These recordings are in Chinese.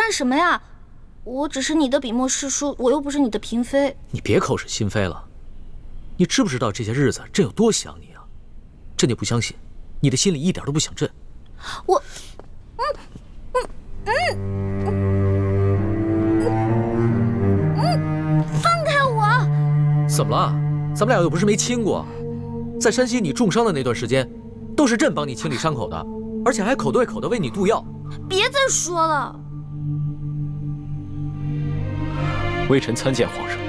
干什么呀？我只是你的笔墨诗书，我又不是你的嫔妃。你别口是心非了。你知不知道这些日子朕有多想你啊？朕就不相信，你的心里一点都不想朕。我，放开我！怎么了？咱们俩又不是没亲过。在山西你重伤的那段时间，都是朕帮你清理伤口的，而且还口对口的为你渡药。别再说了。微臣参见皇上。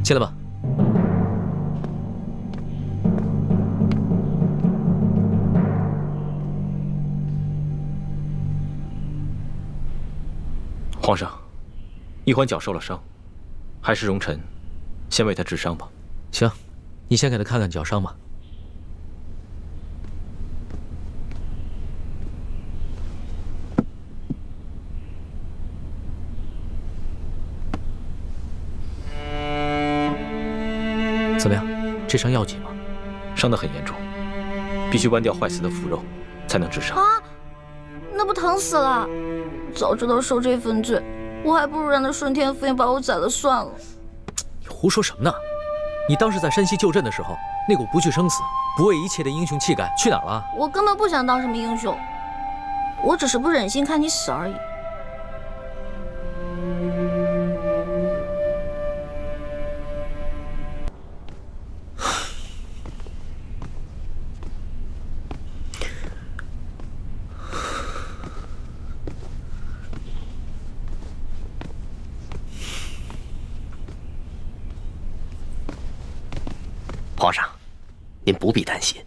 进来吧。皇上，一环脚受了伤，还是容臣先为他治伤吧。行，你先给他看看脚伤吧。怎么样？这伤要紧吗？伤得很严重，必须剜掉坏死的腐肉，才能治伤。啊，那不疼死了！早知道受这份罪，我还不如让那顺天府尹把我宰了算了。你胡说什么呢？你当时在山西救朕的时候，那股不惧生死、不畏一切的英雄气概去哪儿了？我根本不想当什么英雄，我只是不忍心看你死而已。皇上，您不必担心，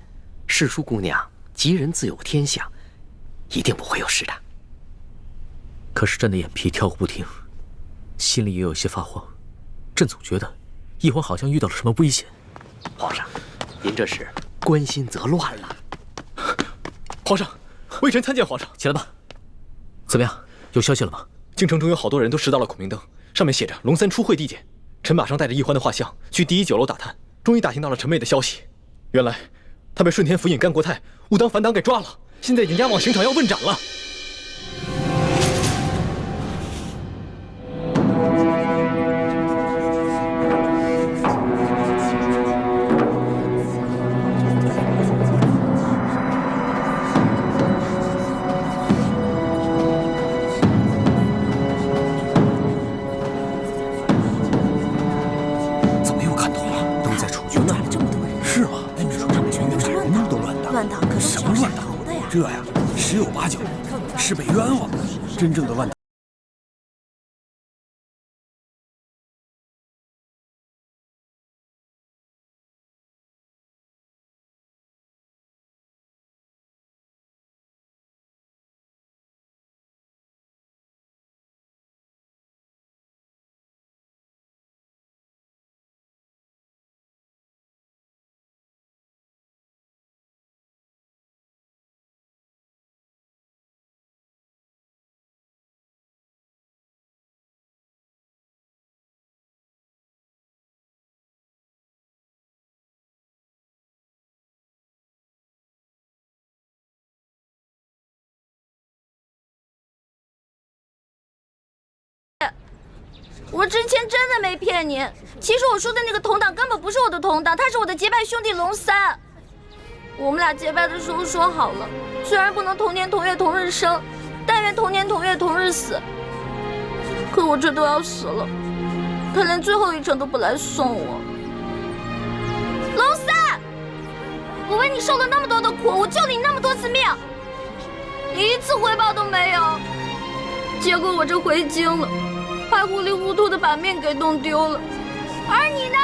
世淑姑娘吉人自有天相，一定不会有事的。可是朕的眼皮跳个不停，心里也有些发慌。朕总觉得一环好像遇到了什么危险。皇上，您这是关心则乱了。皇上，微臣参见皇上。起来吧。怎么样？有消息了吗？京城中有好多人都拾到了孔明灯，上面写着龙三出会地检。臣马上带着一环的画像去第一酒楼打探，终于打听到了陈妹的消息。原来他被顺天府尹甘国泰误当反党给抓了，现在已经押往刑场要问斩了。这呀，十有八九是被冤枉的。真正的乱党。我之前真的没骗您，其实我说的那个同党根本不是我的同党，他是我的结拜兄弟龙三。我们俩结拜的时候说好了，虽然不能同年同月同日生，但愿同年同月同日死。可我这都要死了，他连最后一程都不来送我。龙三，我为你受了那么多的苦，我救了你那么多次命，你一次回报都没有。结果我这回京了，还糊里糊涂的把命给弄丢了。而你呢，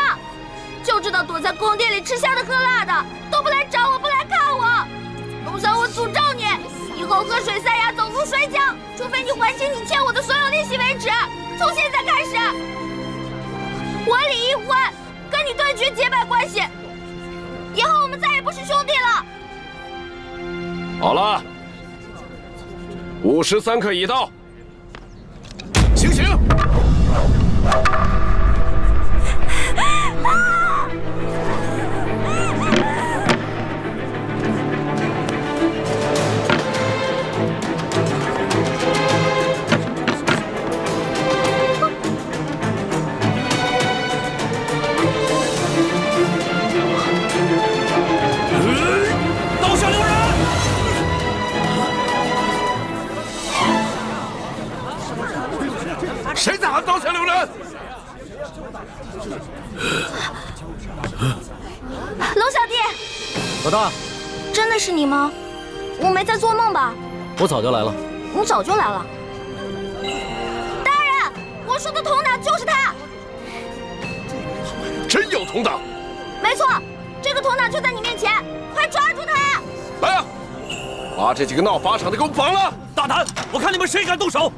就知道躲在宫殿里吃香的喝辣的，都不来找我，不来看我。龙三，我诅咒你，以后喝水塞牙，走路摔跤，除非你还清你欠我的所有利息为止。从现在开始，我李一欢跟你断绝结拜关系，以后我们再也不是兄弟了。好了，午时3刻已到。行刑！刀下留人！龙小弟，老大，真的是你吗？我没在做梦吧？我早就来了。你早就来了。大人，我说的童党就是他。真有童党？没错，这个童党就在你面前，快抓住他！来啊，把这几个闹法场的给我绑了！大胆！我看你们谁敢动手！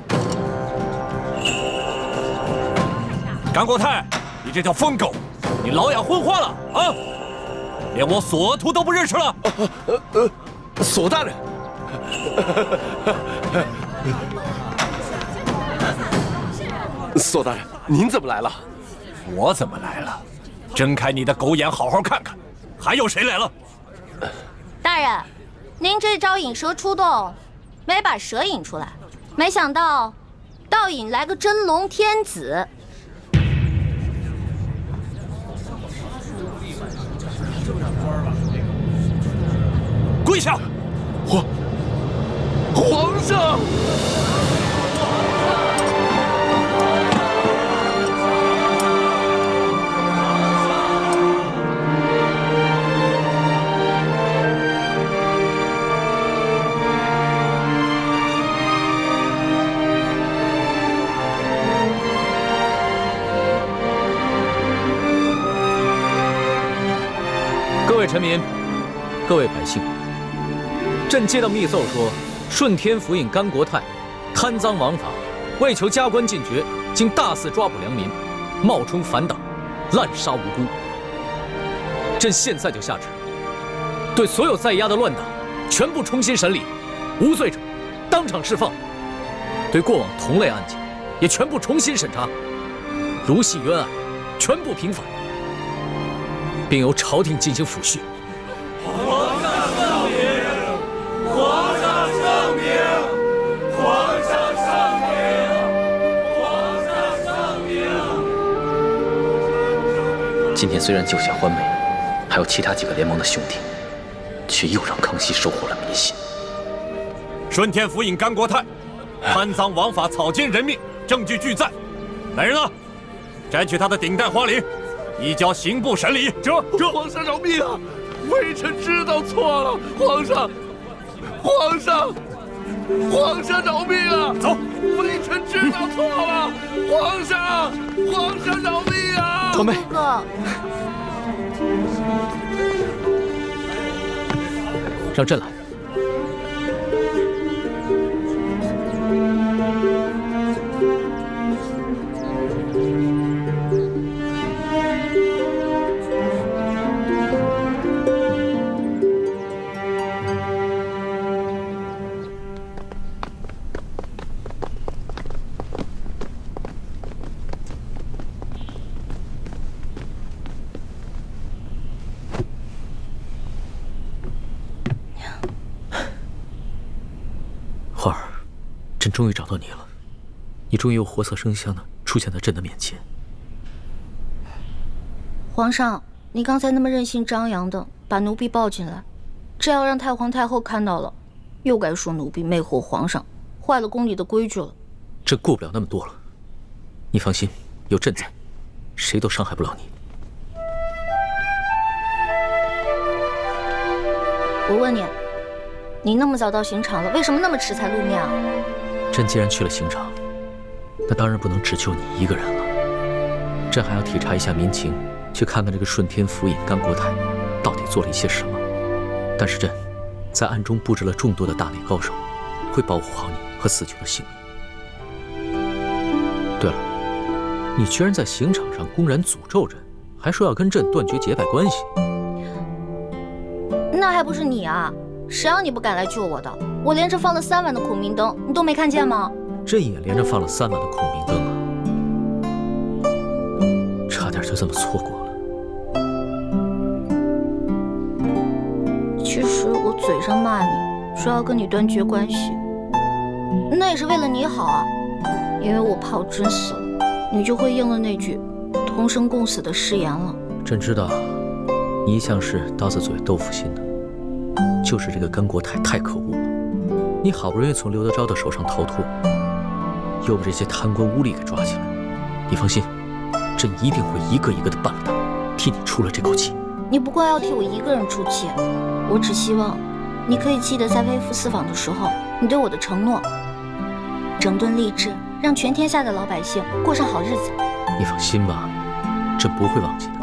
甘国泰，你这条疯狗，你老养昏花了啊！连我索额图都不认识了。索大人，索大人，您怎么来了？我怎么来了？睁开你的狗眼，好好看看，还有谁来了？大人，您这招引蛇出洞，没把蛇引出来，没想到倒引来个真龙天子。跪下！皇上！各位臣民，各位百姓，朕接到密奏说，顺天府尹甘国泰贪赃枉法，为求加官进爵，竟大肆抓捕良民，冒充反党，滥杀无辜。朕现在就下旨，对所有在押的乱党全部重新审理，无罪者当场释放；对过往同类案件也全部重新审查，如系冤案，全部平反，并由朝廷进行抚恤。皇上圣明！皇上圣明！皇上圣明！皇上圣明！今天虽然救下欢美，还有其他几个联盟的兄弟，却又让康熙收获了民心。顺天府尹甘国泰贪赃枉法，草菅人命，证据俱在。来人啊，摘取他的顶戴花翎，移交刑部审理。这皇上饶命啊！微臣知道错了，皇上饶命啊！走，微臣知道错了，皇上饶命啊！欢美，哥，让朕来。花儿，朕终于找到你了，你终于又活色生香的出现在朕的面前。皇上，你刚才那么任性张扬的把奴婢抱进来，这要让太皇太后看到了，又该说奴婢魅惑皇上，坏了宫里的规矩了。朕顾不了那么多了，你放心，有朕在，谁都伤害不了你。我问你，你那么早到刑场了，为什么那么迟才露面啊？朕既然去了刑场，那当然不能只救你一个人了。朕还要体察一下民情，去看看这个顺天府尹甘国泰到底做了一些什么。但是朕在暗中布置了众多的大内高手，会保护好你和死囚的性命。对了，你居然在刑场上公然诅咒人，还说要跟朕断绝结拜关系。那还不是你啊！谁让你不敢来救我的？我连着放了3晚的孔明灯，你都没看见吗？朕也连着放了3晚的孔明灯啊，差点就这么错过了。其实我嘴上骂你，说要跟你断绝关系，那也是为了你好啊。因为我怕我真死了，你就会应了那句同生共死的誓言了。朕知道，你一向是刀子嘴豆腐心的，就是这个甘国泰太可恶了。你好不容易从刘德昭的手上逃脱，又被这些贪官污吏给抓起来，你放心，朕一定会一个一个的办了他，替你出了这口气。你不光要替我一个人出气，我只希望你可以记得在微服私访的时候你对我的承诺，整顿吏治，让全天下的老百姓过上好日子。你放心吧，朕不会忘记的。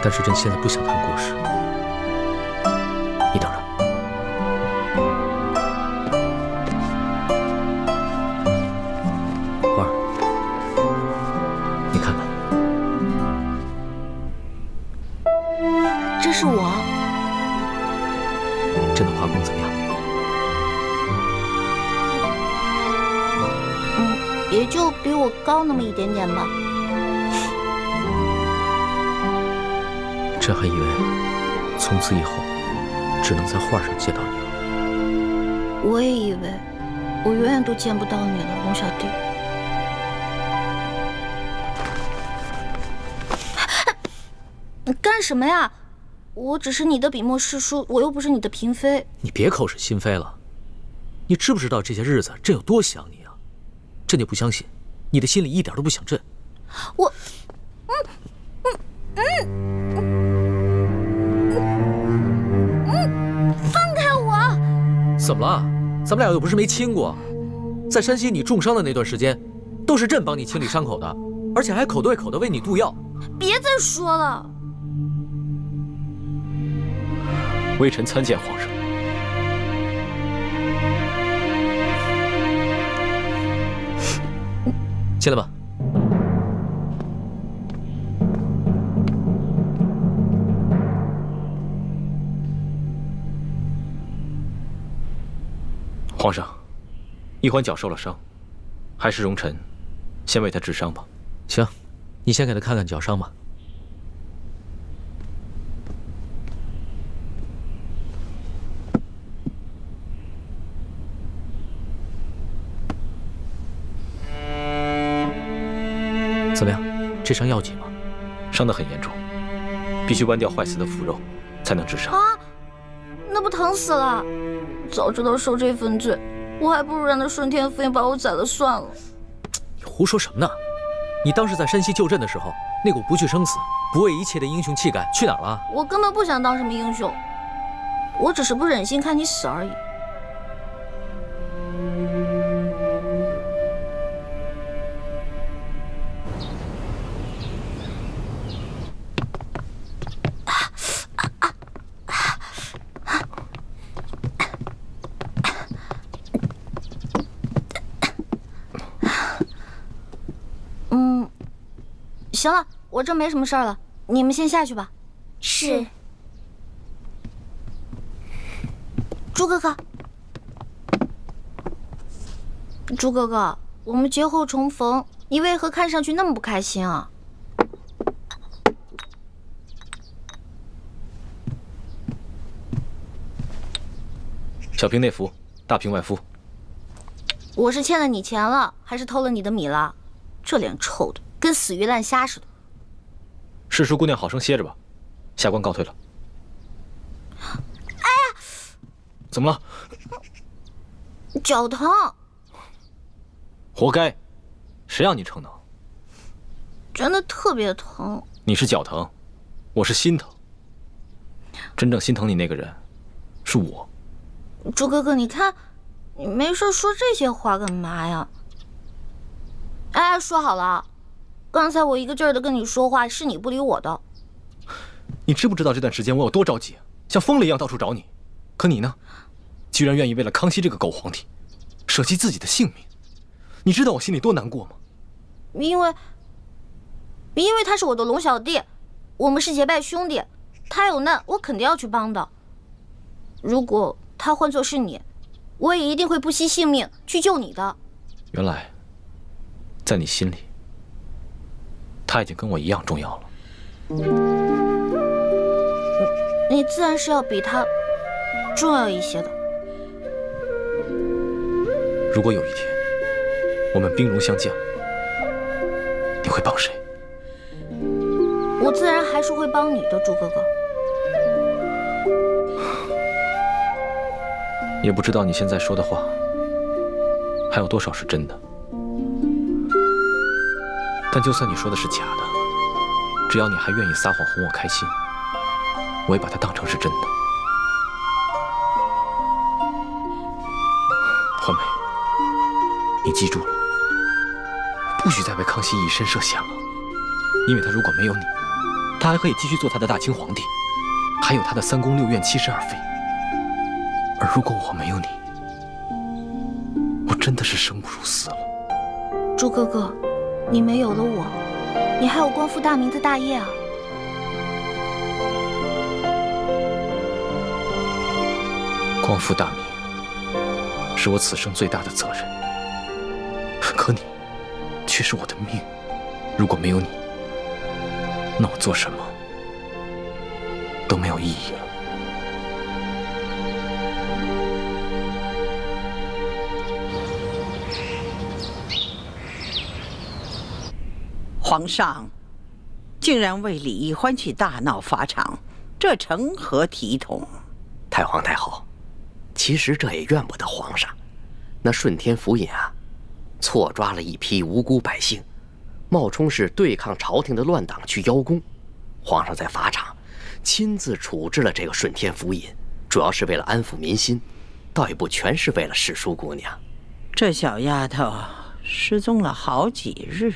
但是朕现在不想谈国事，你等着。花儿，你看看，这是我。朕的画工怎么样？也就比我高那么一点点吧。朕还以为从此以后只能在画上见到你了。我也以为我永远都见不到你了，龙小弟。你干什么呀？我只是你的笔墨诗书，我又不是你的嫔妃。你别口是心非了。你知不知道这些日子朕有多想你啊？朕就不相信你的心里一点都不想朕。我，放开我！怎么了？咱们俩又不是没亲过。在山西你重伤的那段时间，都是朕帮你清理伤口的，而且还口对口的为你渡药。别再说了。微臣参见皇上。进来吧。皇上，一欢脚受了伤，还是容臣先为他治伤吧。行，你先给他看看脚伤吧。怎么样？这伤要紧吗？伤得很严重，必须剜掉坏死的腐肉，才能治伤。啊，那不疼死了！早知道受这份罪，我还不如让那顺天府尹把我宰了算了。你胡说什么呢？你当时在山西救朕的时候，那股不惧生死、不畏一切的英雄气概去哪儿了？我根本不想当什么英雄，我只是不忍心看你死而已。行了，我这没什么事儿了，你们先下去吧。是。朱哥哥，朱哥哥，我们节后重逢，你为何看上去那么不开心啊？小平内服，大平外敷。我是欠了你钱了，还是偷了你的米了？这脸臭的跟死鱼烂虾似的。世淑姑娘好生歇着吧，下官告退了。哎呀，怎么了？脚疼。活该，谁让你逞能？真的特别疼。你是脚疼，我是心疼。真正心疼你那个人，是我。朱哥哥，你看，你没事说这些话干嘛呀？哎，说好了，刚才我一个劲儿的跟你说话，是你不理我的。你知不知道这段时间我有多着急啊？像疯了一样到处找你，可你呢，居然愿意为了康熙这个狗皇帝，舍弃自己的性命。你知道我心里多难过吗？因为他是我的龙小弟，我们是结拜兄弟，他有难我肯定要去帮的。如果他换作是你，我也一定会不惜性命去救你的。原来，在你心里，他已经跟我一样重要了。你自然是要比他重要一些的。如果有一天我们兵戎相见，你会帮谁？我自然还是会帮你的，朱哥哥。也不知道你现在说的话还有多少是真的。但就算你说的是假的，只要你还愿意撒谎哄我开心，我也把它当成是真的。环美，你记住了，不许再为康熙以身涉险了，因为他如果没有你，他还可以继续做他的大清皇帝，还有他的3宫6院72妃。而如果我没有你，我真的是生不如死了。朱哥哥，你没有了我，你还有光复大明的大业啊！光复大明是我此生最大的责任，可你却是我的命。如果没有你，那我做什么都没有意义了。皇上竟然为李易欢去大闹法场，这成何体统？太皇太后，其实这也怨不得皇上。那顺天府尹啊，错抓了一批无辜百姓，冒充是对抗朝廷的乱党去邀功。皇上在法场亲自处置了这个顺天府尹，主要是为了安抚民心，倒也不全是为了世淑姑娘。这小丫头失踪了好几日，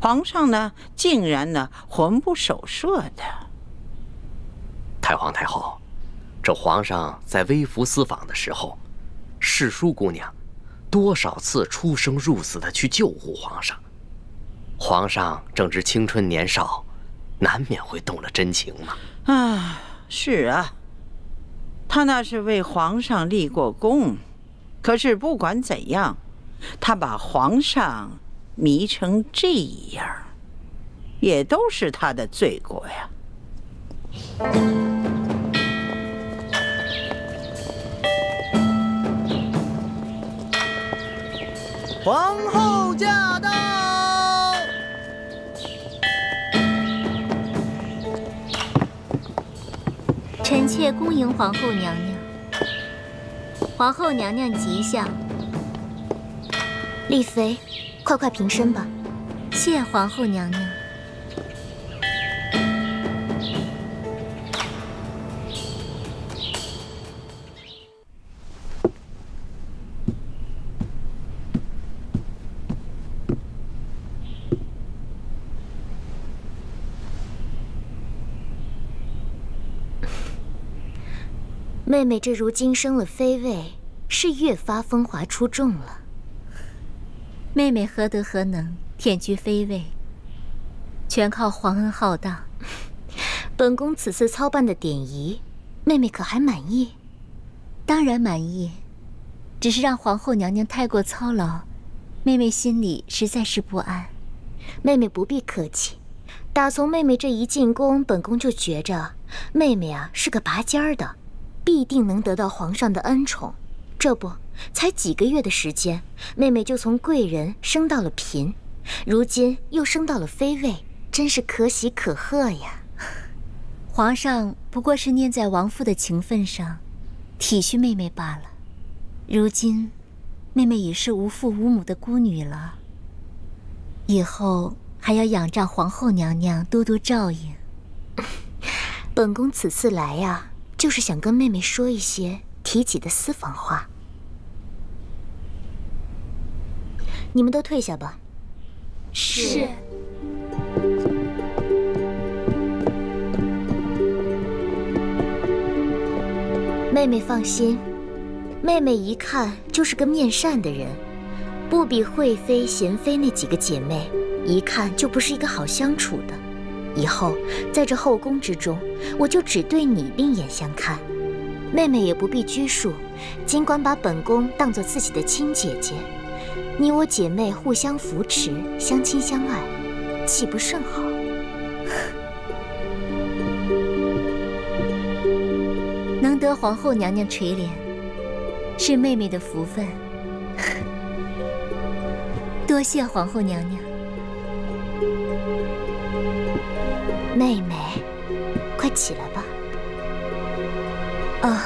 皇上呢竟然呢魂不守舍的。太皇太后，这皇上在微服私访的时候，世淑姑娘多少次出生入死的去救护皇上。皇上正值青春年少，难免会动了真情嘛。啊，是啊，他那是为皇上立过功，可是不管怎样，他把皇上迷成这样，也都是他的罪过呀。皇后驾到！臣妾恭迎皇后娘娘。皇后娘娘吉祥。丽妃，快平身吧。谢皇后娘娘。妹妹这如今升了妃位，是越发风华出众了。妹妹何德何能，忝居妃位，全靠皇恩浩荡。本宫此次操办的典仪，妹妹可还满意？当然满意，只是让皇后娘娘太过操劳，妹妹心里实在是不安。妹妹不必客气，打从妹妹这一进宫，本宫就觉着妹妹啊是个拔尖儿的，必定能得到皇上的恩宠。这不，才几个月的时间，妹妹就从贵人升到了嫔，如今又升到了妃位，真是可喜可贺呀。皇上不过是念在王父的情分上，体恤妹妹罢了。如今，妹妹已是无父无母的孤女了，以后还要仰仗皇后娘娘多多照应。本宫此次来呀，就是想跟妹妹说一些提己的私房话。你们都退下吧。是。妹妹放心，妹妹一看就是个面善的人，不比惠妃、娴妃那几个姐妹，一看就不是一个好相处的。以后在这后宫之中，我就只对你另眼相看。妹妹也不必拘束，尽管把本宫当作自己的亲姐姐，你我姐妹互相扶持，相亲相爱，岂不甚好？能得皇后娘娘垂怜，是妹妹的福分。多谢皇后娘娘。妹妹，快起来吧。哦，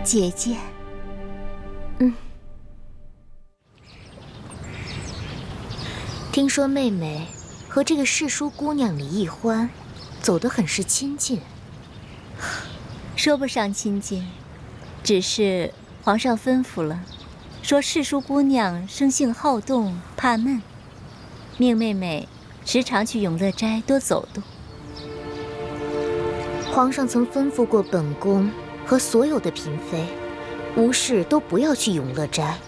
姐姐。听说妹妹和这个世书姑娘李易欢走得很是亲近。说不上亲近，只是皇上吩咐了，说世书姑娘生性好动，怕闷，命妹妹时常去永乐斋多走动。皇上曾吩咐过本宫和所有的嫔妃，无事都不要去永乐斋。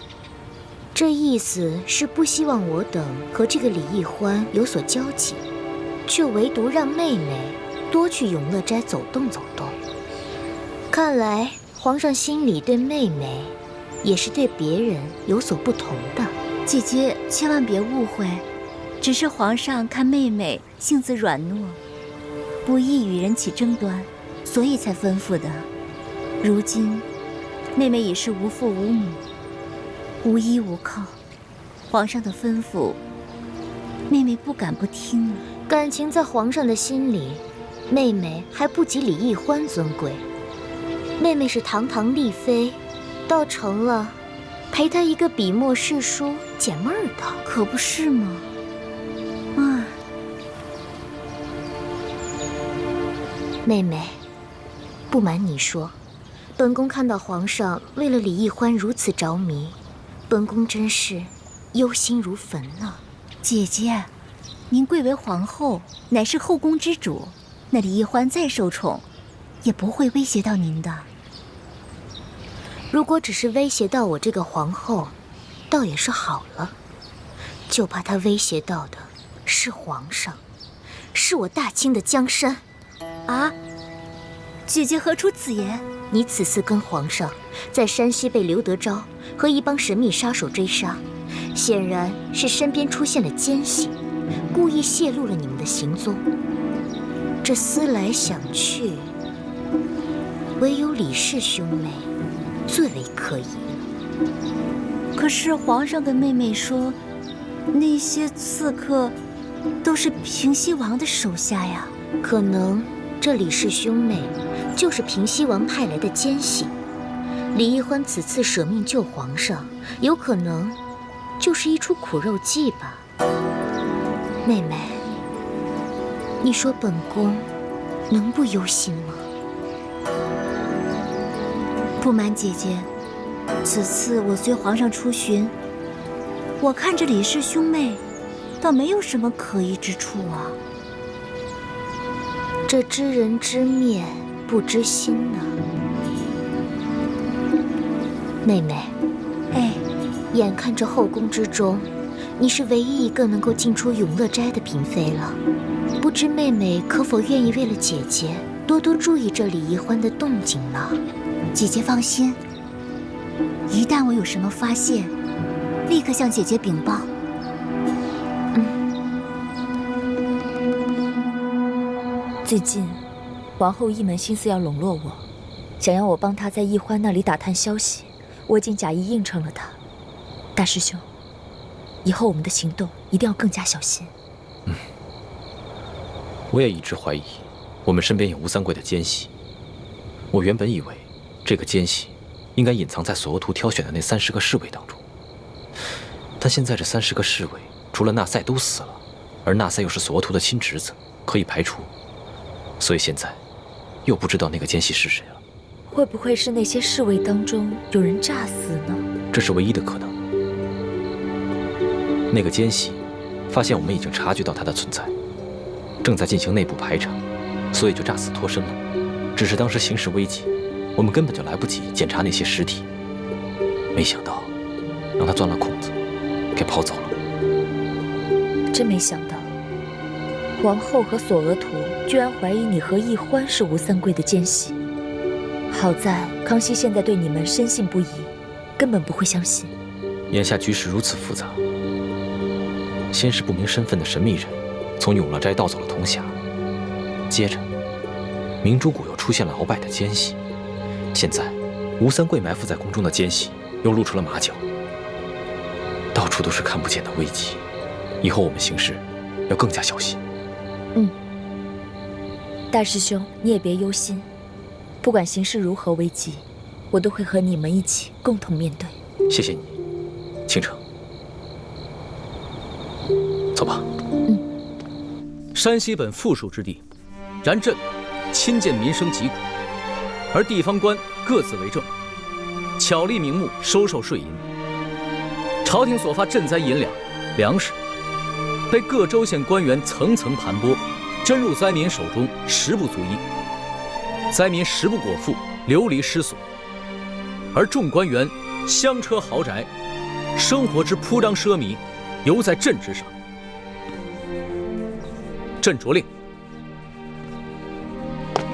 这意思是不希望我等和这个李易欢有所交集，却唯独让妹妹多去永乐斋走动走动。看来皇上心里对妹妹，也是对别人有所不同的。姐姐千万别误会，只是皇上看妹妹性子软糯，不易与人起争端，所以才吩咐的。如今妹妹已是无父无母，无依无靠，皇上的吩咐，妹妹不敢不听啊。感情在皇上的心里，妹妹还不及李易欢尊贵。妹妹是堂堂丽妃，倒成了陪她一个笔墨世书解闷儿的，可不是吗？妹妹，不瞒你说，本宫看到皇上为了李易欢如此着迷，本宫真是忧心如焚呢。姐姐，您贵为皇后，乃是后宫之主，那李易欢再受宠，也不会威胁到您的。如果只是威胁到我这个皇后，倒也是好了。就怕他威胁到的是皇上，是我大清的江山。啊！姐姐何出此言？你此次跟皇上在山西被刘德昭和一帮神秘杀手追杀，显然是身边出现了奸细，故意泄露了你们的行踪。这思来想去，唯有李氏兄妹最为可疑了。可是皇上跟妹妹说，那些刺客都是平西王的手下呀。可能这李氏兄妹就是平西王派来的奸细。李易欢此次舍命救皇上，有可能就是一出苦肉计吧。妹妹，你说本宫能不忧心吗？不瞒姐姐，此次我随皇上出巡，我看着李氏兄妹，倒没有什么可疑之处啊。这知人知面不知心呢。妹妹，哎，眼看着后宫之中，你是唯一一个能够进出永乐斋的嫔妃了，不知妹妹可否愿意为了姐姐多多注意这李易欢的动静呢？姐姐放心，一旦我有什么发现，立刻向姐姐禀报。最近，皇后一门心思要笼络我，想要我帮她在易欢那里打探消息，我已经假意应承了她。大师兄，以后我们的行动一定要更加小心。我也一直怀疑，我们身边有吴三桂的奸细。我原本以为，这个奸细应该隐藏在索额图挑选的那30个侍卫当中，但现在这30个侍卫，除了纳赛都死了，而纳赛又是索额图的亲侄子，可以排除。所以现在，又不知道那个奸细是谁了。会不会是那些侍卫当中有人诈死呢？这是唯一的可能。那个奸细发现我们已经察觉到他的存在，正在进行内部排查，所以就诈死脱身了。只是当时形势危急，我们根本就来不及检查那些尸体，没想到让他钻了空子，给跑走了。真没想到，皇后和索额图居然怀疑你和易欢是吴三桂的奸细。好在康熙现在对你们深信不疑，根本不会相信。眼下局势如此复杂，先是不明身份的神秘人从永乐斋盗走了铜匣，接着明珠谷又出现了鳌拜的奸细，现在吴三桂埋伏在宫中的奸细又露出了马脚，到处都是看不见的危机。以后我们行事要更加小心。大师兄，你也别忧心，不管形势如何危急，我都会和你们一起共同面对。谢谢你，倾城。走吧。山西本富庶之地，然朕亲见民生疾苦，而地方官各自为政，巧立名目收受税银。朝廷所发赈灾银两、粮食，被各州县官员层层盘剥，真入灾民手中，实不足衣。灾民食不果腹，流离失所。而众官员香车豪宅，生活之铺张奢靡，犹在朕之上。朕着令，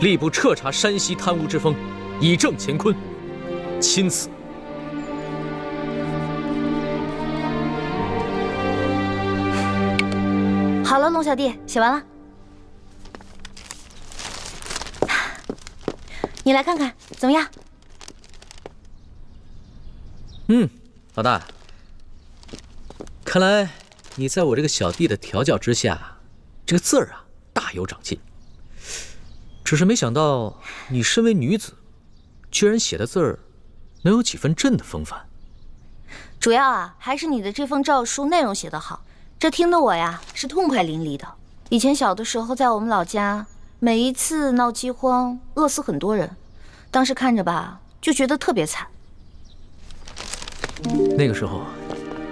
吏部彻查山西贪污之风，以正乾坤。钦此。好了，龙小弟，写完了。你来看看怎么样？老大，看来你在我这个小弟的调教之下，这个字儿啊大有长进。只是没想到你身为女子，居然写的字儿能有几分朕的风范。主要啊，还是你的这封诏书内容写得好，这听得我呀是痛快淋漓的。以前小的时候，在我们老家，每一次闹饥荒，饿死很多人，当时看着吧，就觉得特别惨。那个时候，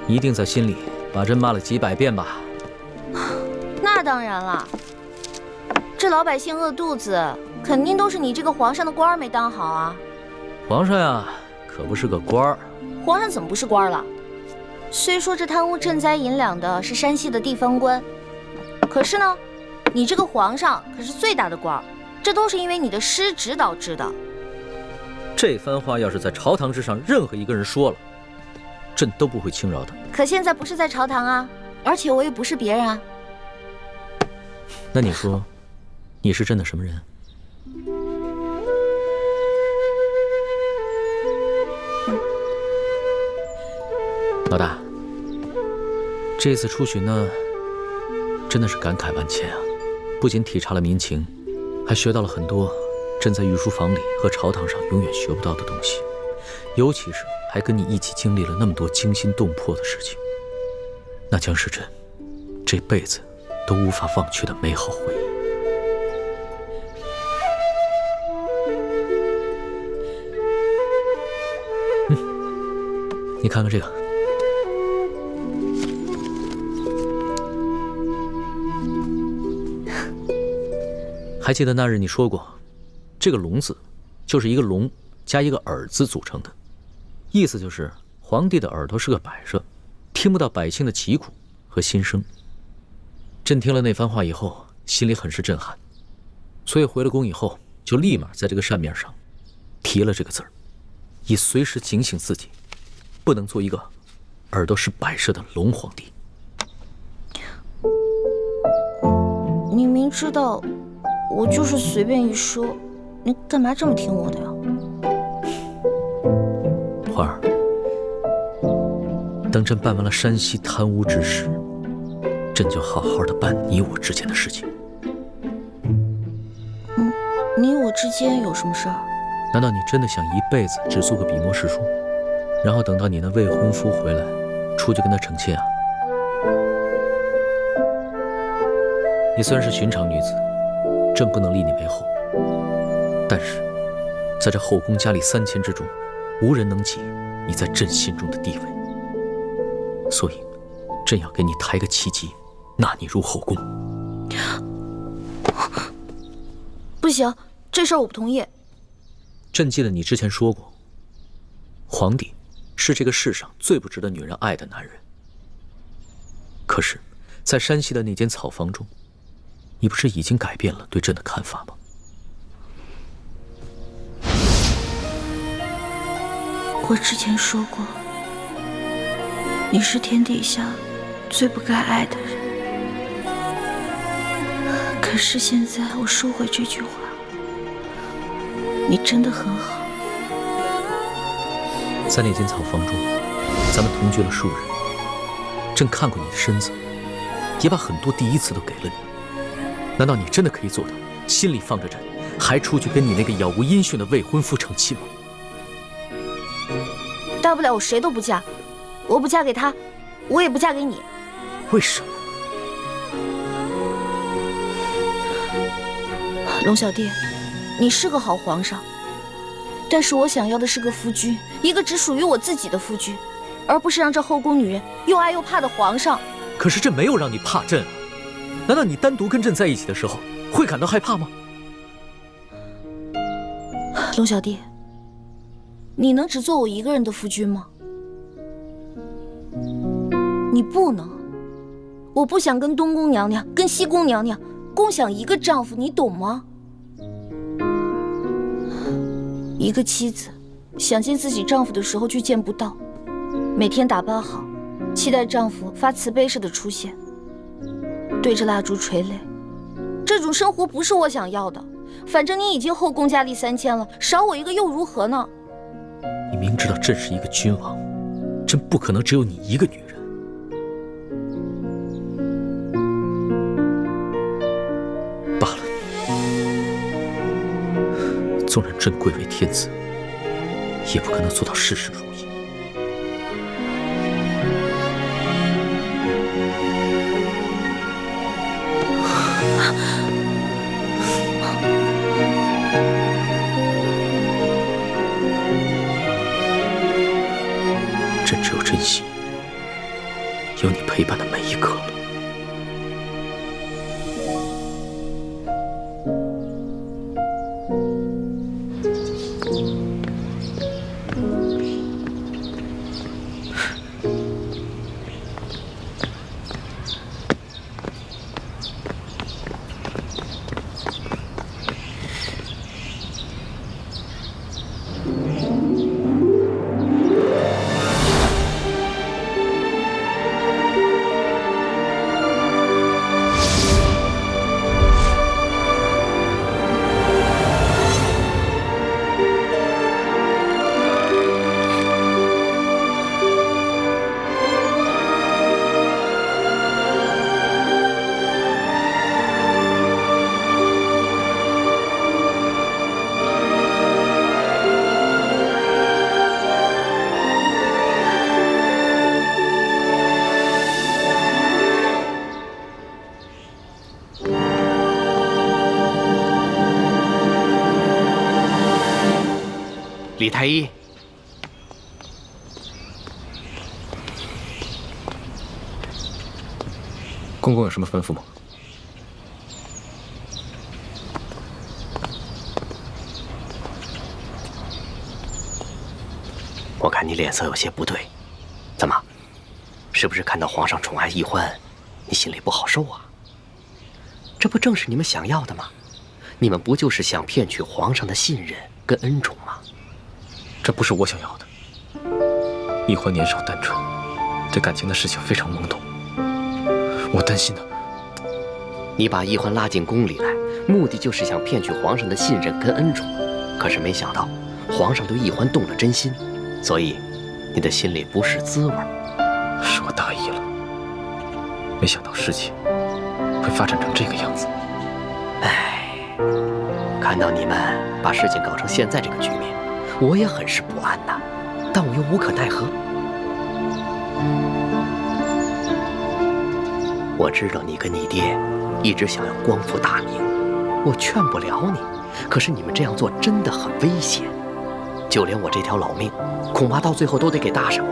你一定在心里把朕骂了几百遍吧？那当然了，这老百姓饿肚子，肯定都是你这个皇上的官儿没当好啊。皇上呀，可不是个官儿。皇上怎么不是官了？虽说这贪污赈灾银两的是山西的地方官，可是呢，你这个皇上可是最大的官儿，这都是因为你的失职导致的。这番话要是在朝堂之上任何一个人说了，朕都不会轻饶的。可现在不是在朝堂啊，而且我也不是别人啊。那你说，你是朕的什么人？老大，这次出巡呢，真的是感慨万千啊！不仅体察了民情，还学到了很多朕在御书房里和朝堂上永远学不到的东西，尤其是还跟你一起经历了那么多惊心动魄的事情，那将是朕这辈子都无法忘却的美好回忆。你看看这个，还记得那日你说过，这个“龙”字就是一个龙加一个耳字组成的，意思就是皇帝的耳朵是个摆设，听不到百姓的疾苦和心声。朕听了那番话以后，心里很是震撼，所以回了宫以后，就立马在这个扇面上提了这个字儿，以随时警醒自己，不能做一个耳朵是摆设的龙皇帝。你明知道我就是随便一说，你干嘛这么听我的呀？花儿，等朕办完了山西贪污之事，朕就好好的办你我之间的事情。你我之间有什么事儿？难道你真的想一辈子只做个笔墨侍书，然后等到你那未婚夫回来，出去跟他成亲啊？你虽然是寻常女子，朕不能立你为后，但是在这后宫佳丽3000之中，无人能及你在朕心中的地位，所以朕要给你抬个旗级，纳你入后宫。不行，这事儿我不同意。朕记得你之前说过，皇帝是这个世上最不值得女人爱的男人。可是，在山西的那间草房中，你不是已经改变了对朕的看法吗？我之前说过，你是天底下最不该爱的人。可是现在我收回这句话，你真的很好。在那间草房中，咱们同居了数日，朕看过你的身子，也把很多第一次都给了你。难道你真的可以做到心里放着朕，还出去跟你那个杳无音讯的未婚夫成亲吗？大不了我谁都不嫁，我不嫁给他，我也不嫁给你。为什么？龙小弟，你是个好皇上，但是我想要的是个夫君，一个只属于我自己的夫君，而不是让这后宫女人又爱又怕的皇上。可是朕没有让你怕朕啊，难道你单独跟朕在一起的时候会感到害怕吗？龙小弟，你能只做我一个人的夫君吗？你不能。我不想跟东宫娘娘、跟西宫娘娘共享一个丈夫，你懂吗？一个妻子想见自己丈夫的时候却见不到，每天打扮好，期待丈夫发慈悲似的出现，对着蜡烛垂泪，这种生活不是我想要的。反正你已经后宫佳丽3000了，少我一个又如何呢？你明知道朕是一个君王，朕不可能只有你一个女人。罢了，纵然朕贵为天子，也不可能做到事事如意。朕只有珍惜有你陪伴的每一刻了。李太医，公公有什么吩咐吗？我看你脸色有些不对，怎么？是不是看到皇上宠爱奕欢，你心里不好受啊？这不正是你们想要的吗？你们不就是想骗取皇上的信任跟恩宠吗？这不是我想要的。奕欢年少单纯，对感情的事情非常懵懂。我担心的。你把奕欢拉进宫里来，目的就是想骗取皇上的信任跟恩宠。可是没想到，皇上对奕欢动了真心，所以你的心里不是滋味。是我大意了，没想到事情会发展成这个样子。唉，看到你们把事情搞成现在这个局面，我也很是不安呐，但我又无可奈何。我知道你跟你爹一直想要光复大明，我劝不了你，可是你们这样做真的很危险，就连我这条老命，恐怕到最后都得给搭上。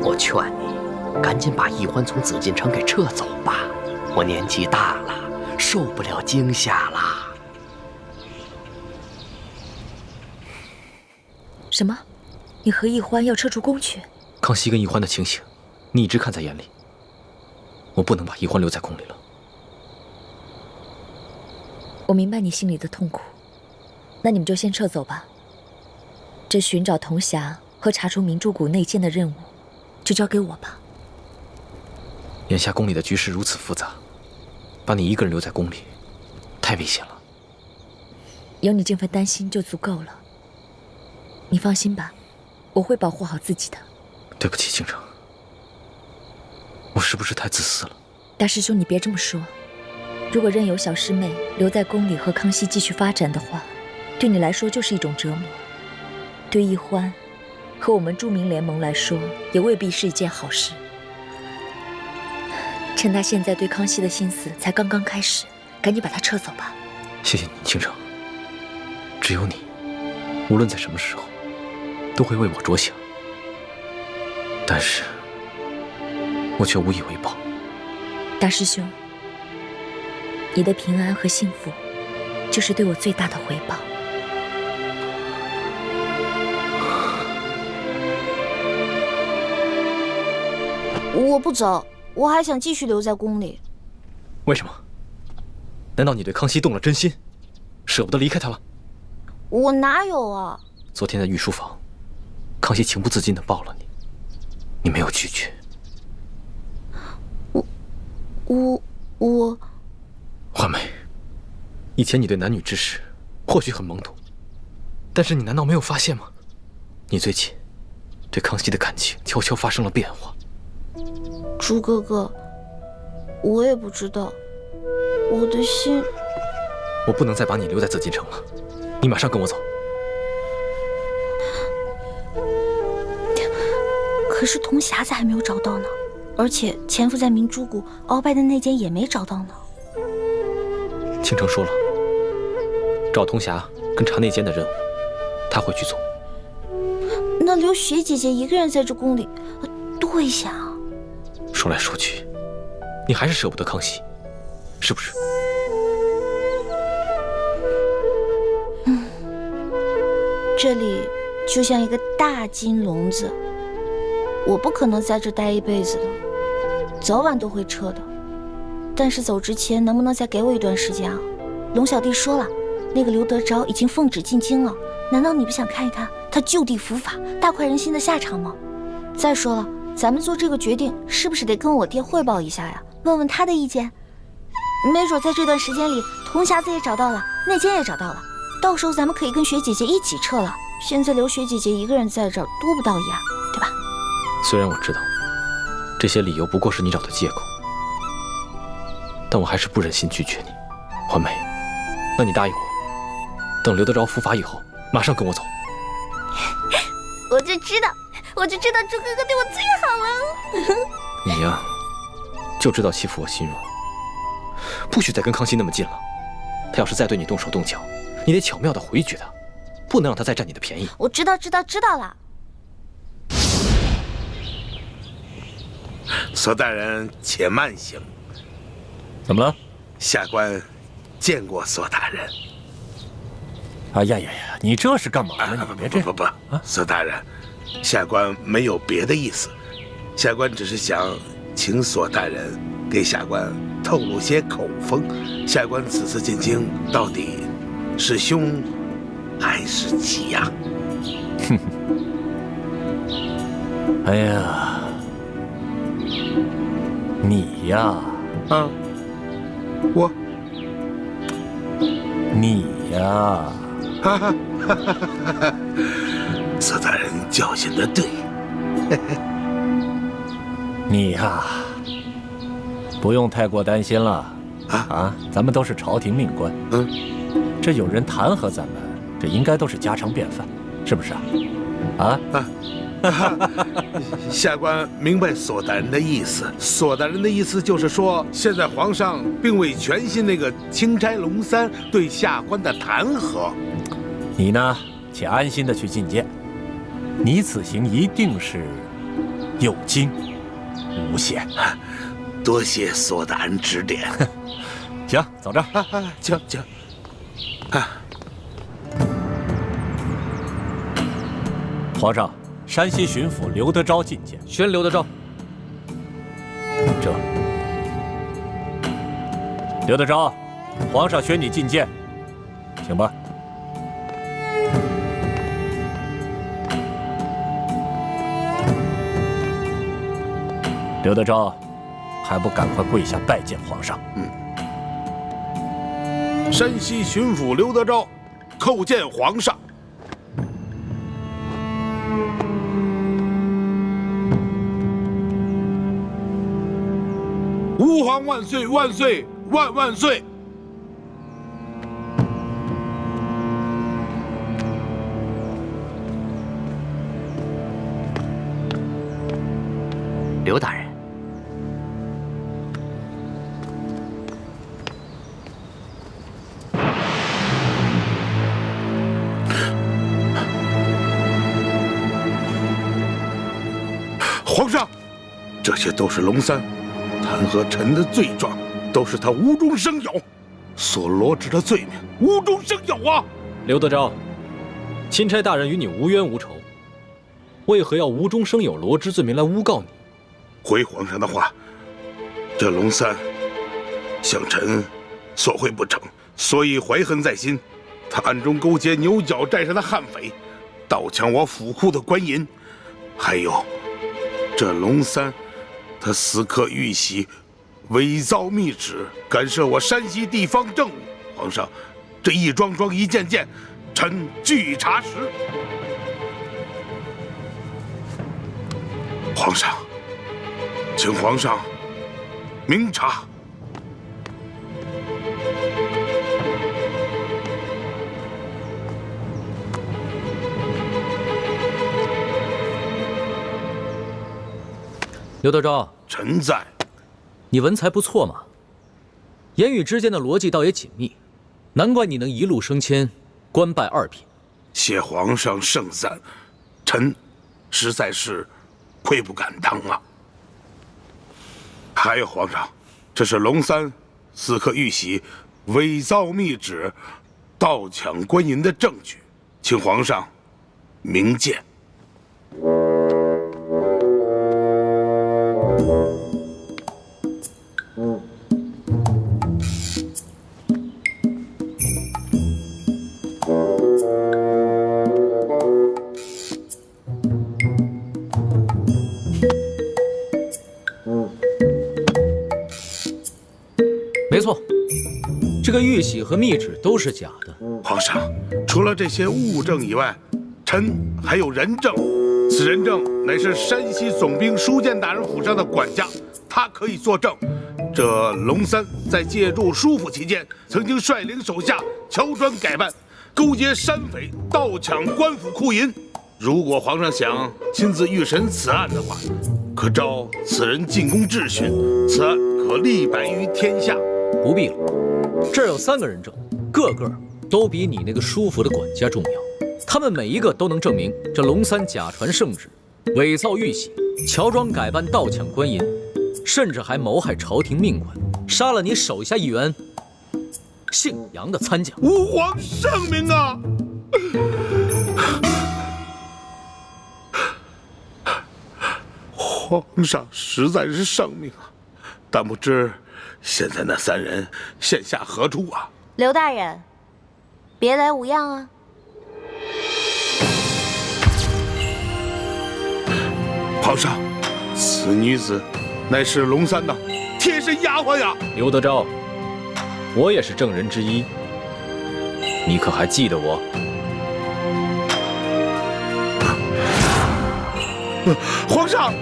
我劝你，赶紧把奕欢从紫禁城给撤走吧，我年纪大了，受不了惊吓啦。什么？你和奕欢要撤出宫去？康熙跟奕欢的情形，你一直看在眼里。我不能把奕欢留在宫里了。我明白你心里的痛苦，那你们就先撤走吧。这寻找铜匣和查出明珠谷内奸的任务，就交给我吧。眼下宫里的局势如此复杂，把你一个人留在宫里，太危险了。有你这份担心就足够了。你放心吧，我会保护好自己的。对不起，倾城，我是不是太自私了？大师兄，你别这么说。如果任由小师妹留在宫里和康熙继续发展的话，对你来说就是一种折磨。对奕欢和我们著名联盟来说，也未必是一件好事。趁他现在对康熙的心思才刚刚开始，赶紧把他撤走吧。谢谢你，倾城。只有你，无论在什么时候，都会为我着想。但是，我却无以为报。大师兄，你的平安和幸福，就是对我最大的回报。我不走，我还想继续留在宫里。为什么？难道你对康熙动了真心，舍不得离开他了？我哪有啊！昨天在御书房，康熙情不自禁地抱了你，你没有拒绝。我，华梅，以前你对男女之事或许很懵懂，但是你难道没有发现吗？你最近对康熙的感情悄悄发生了变化。朱哥哥，我也不知道，我的心……我不能再把你留在紫禁城了，你马上跟我走。可是铜匣子还没有找到呢，而且潜伏在明珠谷鳌拜的那间也没找到呢。倾城说了，找铜匣跟查内奸的任务，他会去做。那留雪姐姐一个人在这宫里，多危险啊！说来说去，你还是舍不得康熙，是不是？这里就像一个大金笼子，我不可能在这待一辈子的，早晚都会撤的。但是走之前能不能再给我一段时间啊？龙小弟说了，那个刘德昭已经奉旨进京了，难道你不想看一看他就地伏法、大快人心的下场吗？再说了，咱们做这个决定是不是得跟我爹汇报一下呀？问问他的意见。没准在这段时间里，铜匣子也找到了，内奸也找到了，到时候咱们可以跟雪姐姐一起撤了。现在留雪姐姐一个人在这儿，多不到一样，对吧？虽然我知道这些理由不过是你找的借口，但我还是不忍心拒绝你。环梅，那你答应我，等刘德昭伏法以后，马上跟我走。我就知道朱哥哥对我最好了。你呀，就知道欺负我心软，不许再跟康熙那么近了。他要是再对你动手动脚，你得巧妙地回绝他，不能让他再占你的便宜。我知道了。索大人，且慢行。怎么了？下官见过索大人。哎呀，你这是干嘛呢？你别这样。不，索大人，下官没有别的意思，下官只是想请索大人给下官透露些口风。下官此次进京到底是凶还是吉呀？哼，哎呀，你呀，你呀，索大人教训得对。你呀，不用太过担心了。咱们都是朝廷命官，这有人弹劾咱们，这应该都是家常便饭，是不是啊？下官明白索大人的意思。索大人的意思就是说，现在皇上并未全信那个钦差龙三对下官的弹劾。你呢，且安心的去觐见，你此行一定是有惊无险。多谢索大人指点。行，走着。请。皇上，山西巡抚刘德昭觐见。宣刘德昭。这，刘德昭，皇上宣你觐见，请吧。刘德昭，还不赶快跪下拜见皇上？山西巡抚刘德昭叩见皇上。吾皇万岁万岁万岁！刘大人，皇上，这些都是龙三弹劾臣的罪状，都是他无中生有所罗织的罪名，无中生有啊！刘德昭，钦差大人与你无冤无仇，为何要无中生有罗织罪名来诬告你？回皇上的话，这龙三向臣索贿不成，所以怀恨在心。他暗中勾结牛角寨上的悍匪，盗抢我府库的官银，还有这龙三，他私刻玉玺，伪造密旨，干涉我山西地方政务。皇上，这一桩桩一件件，臣据查实。皇上，请皇上明察。刘德昭，臣在。你文才不错嘛，言语之间的逻辑倒也紧密，难怪你能一路升迁，官拜2品。谢皇上盛赞，臣实在是愧不敢当啊。还有皇上，这是龙三私刻玉玺、伪造密旨、盗抢官银的证据，请皇上明鉴。没错，这个玉玺和密旨都是假的。皇上，除了这些物证以外，臣还有人证。此人证乃是山西总兵书监大人府上的管家，他可以作证。这龙三在借住舒府期间，曾经率领手下乔装改扮，勾结山匪盗抢官府库银。如果皇上想亲自预审此案的话，可召此人进宫质询，此案可立百于天下。不必了，这儿有3个人证，个个都比你那个舒服的管家重要。他们每一个都能证明这龙三假传圣旨，伪造玉玺，乔装改扮盗抢官银，甚至还谋害朝廷命官，杀了你手下一员姓杨的参将。吾皇圣明啊！皇上实在是圣明啊，但不知现在那3人现下何处啊？刘大人，别来无恙啊！皇上，此女子乃是龙三的贴身丫鬟呀。刘德昭，我也是证人之一，你可还记得我？皇上，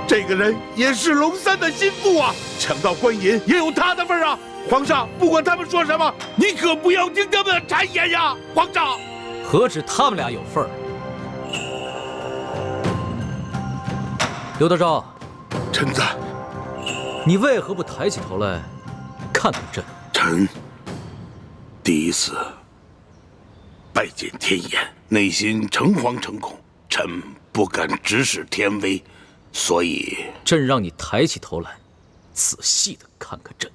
这个人也是龙三的心腹啊，抢到官银也有他的份啊。皇上，不管他们说什么，你可不要听他们的谗言呀。皇上，何止他们俩有份儿？刘德昭，臣在。你为何不抬起头来看看朕？臣第一次拜见天颜，内心诚惶诚恐，臣不敢直视天威，所以朕让你抬起头来，仔细的看看朕。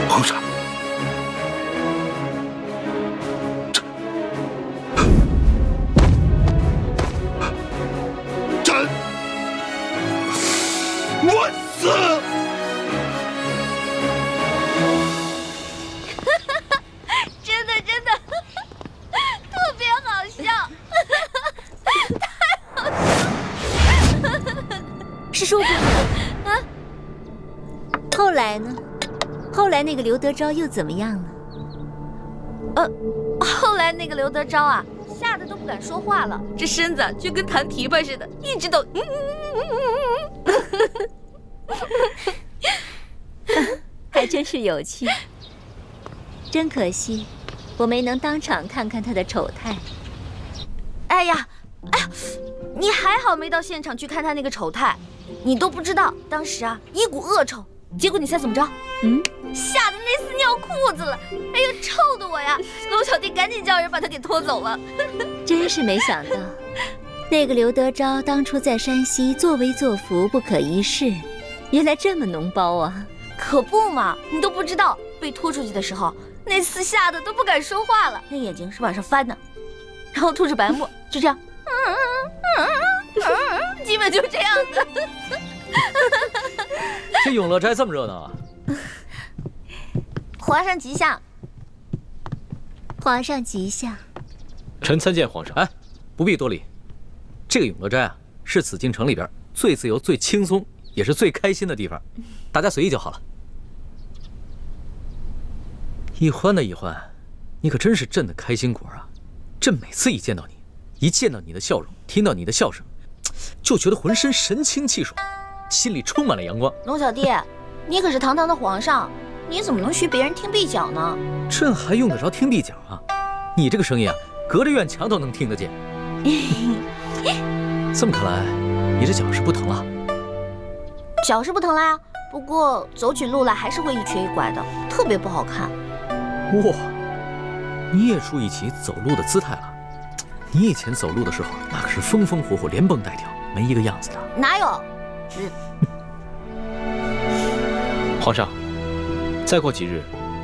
皇上，臣我死！真的特别好笑，太好笑了！是说不啊？后来呢？后来那个刘德昭又怎么样了？后来那个刘德昭啊，吓得都不敢说话了，这身子就跟弹琵琶似的，一直都还真是有趣。真可惜，我没能当场看看他的丑态。哎呀，你还好没到现场去看他那个丑态，你都不知道当时啊一股恶臭。结果你猜怎么着？吓得那厮尿裤子了。哎呦，臭的我呀！龙小弟赶紧叫人把他给拖走了。真是没想到，那个刘德昭当初在山西作威作福不可一世，原来这么脓包啊！可不嘛，你都不知道，被拖出去的时候，那厮吓得都不敢说话了，那眼睛是往上翻的，然后吐着白沫，就这样，基本就这样子。这永乐斋这么热闹啊！皇上吉祥，皇上吉祥。臣参见皇上。哎，不必多礼。这个永乐斋啊，是紫禁城里边最自由、最轻松，也是最开心的地方，大家随意就好了。一欢的一欢，你可真是朕的开心果啊！朕每次一见到你，一见到你的笑容，听到你的笑声，就觉得浑身神清气爽，心里充满了阳光。龙小弟，你可是堂堂的皇上，你怎么能许别人听壁角呢？朕还用得着听壁角啊？你这个声音啊，隔着院墙都能听得见。这么看来，你这脚是不疼了？脚是不疼了呀，不过走起路来还是会一瘸一拐的，特别不好看。哇，你也注意起走路的姿态了。你以前走路的时候，那可是风风火火、连蹦带跳，没一个样子的。哪有？皇上，再过几日，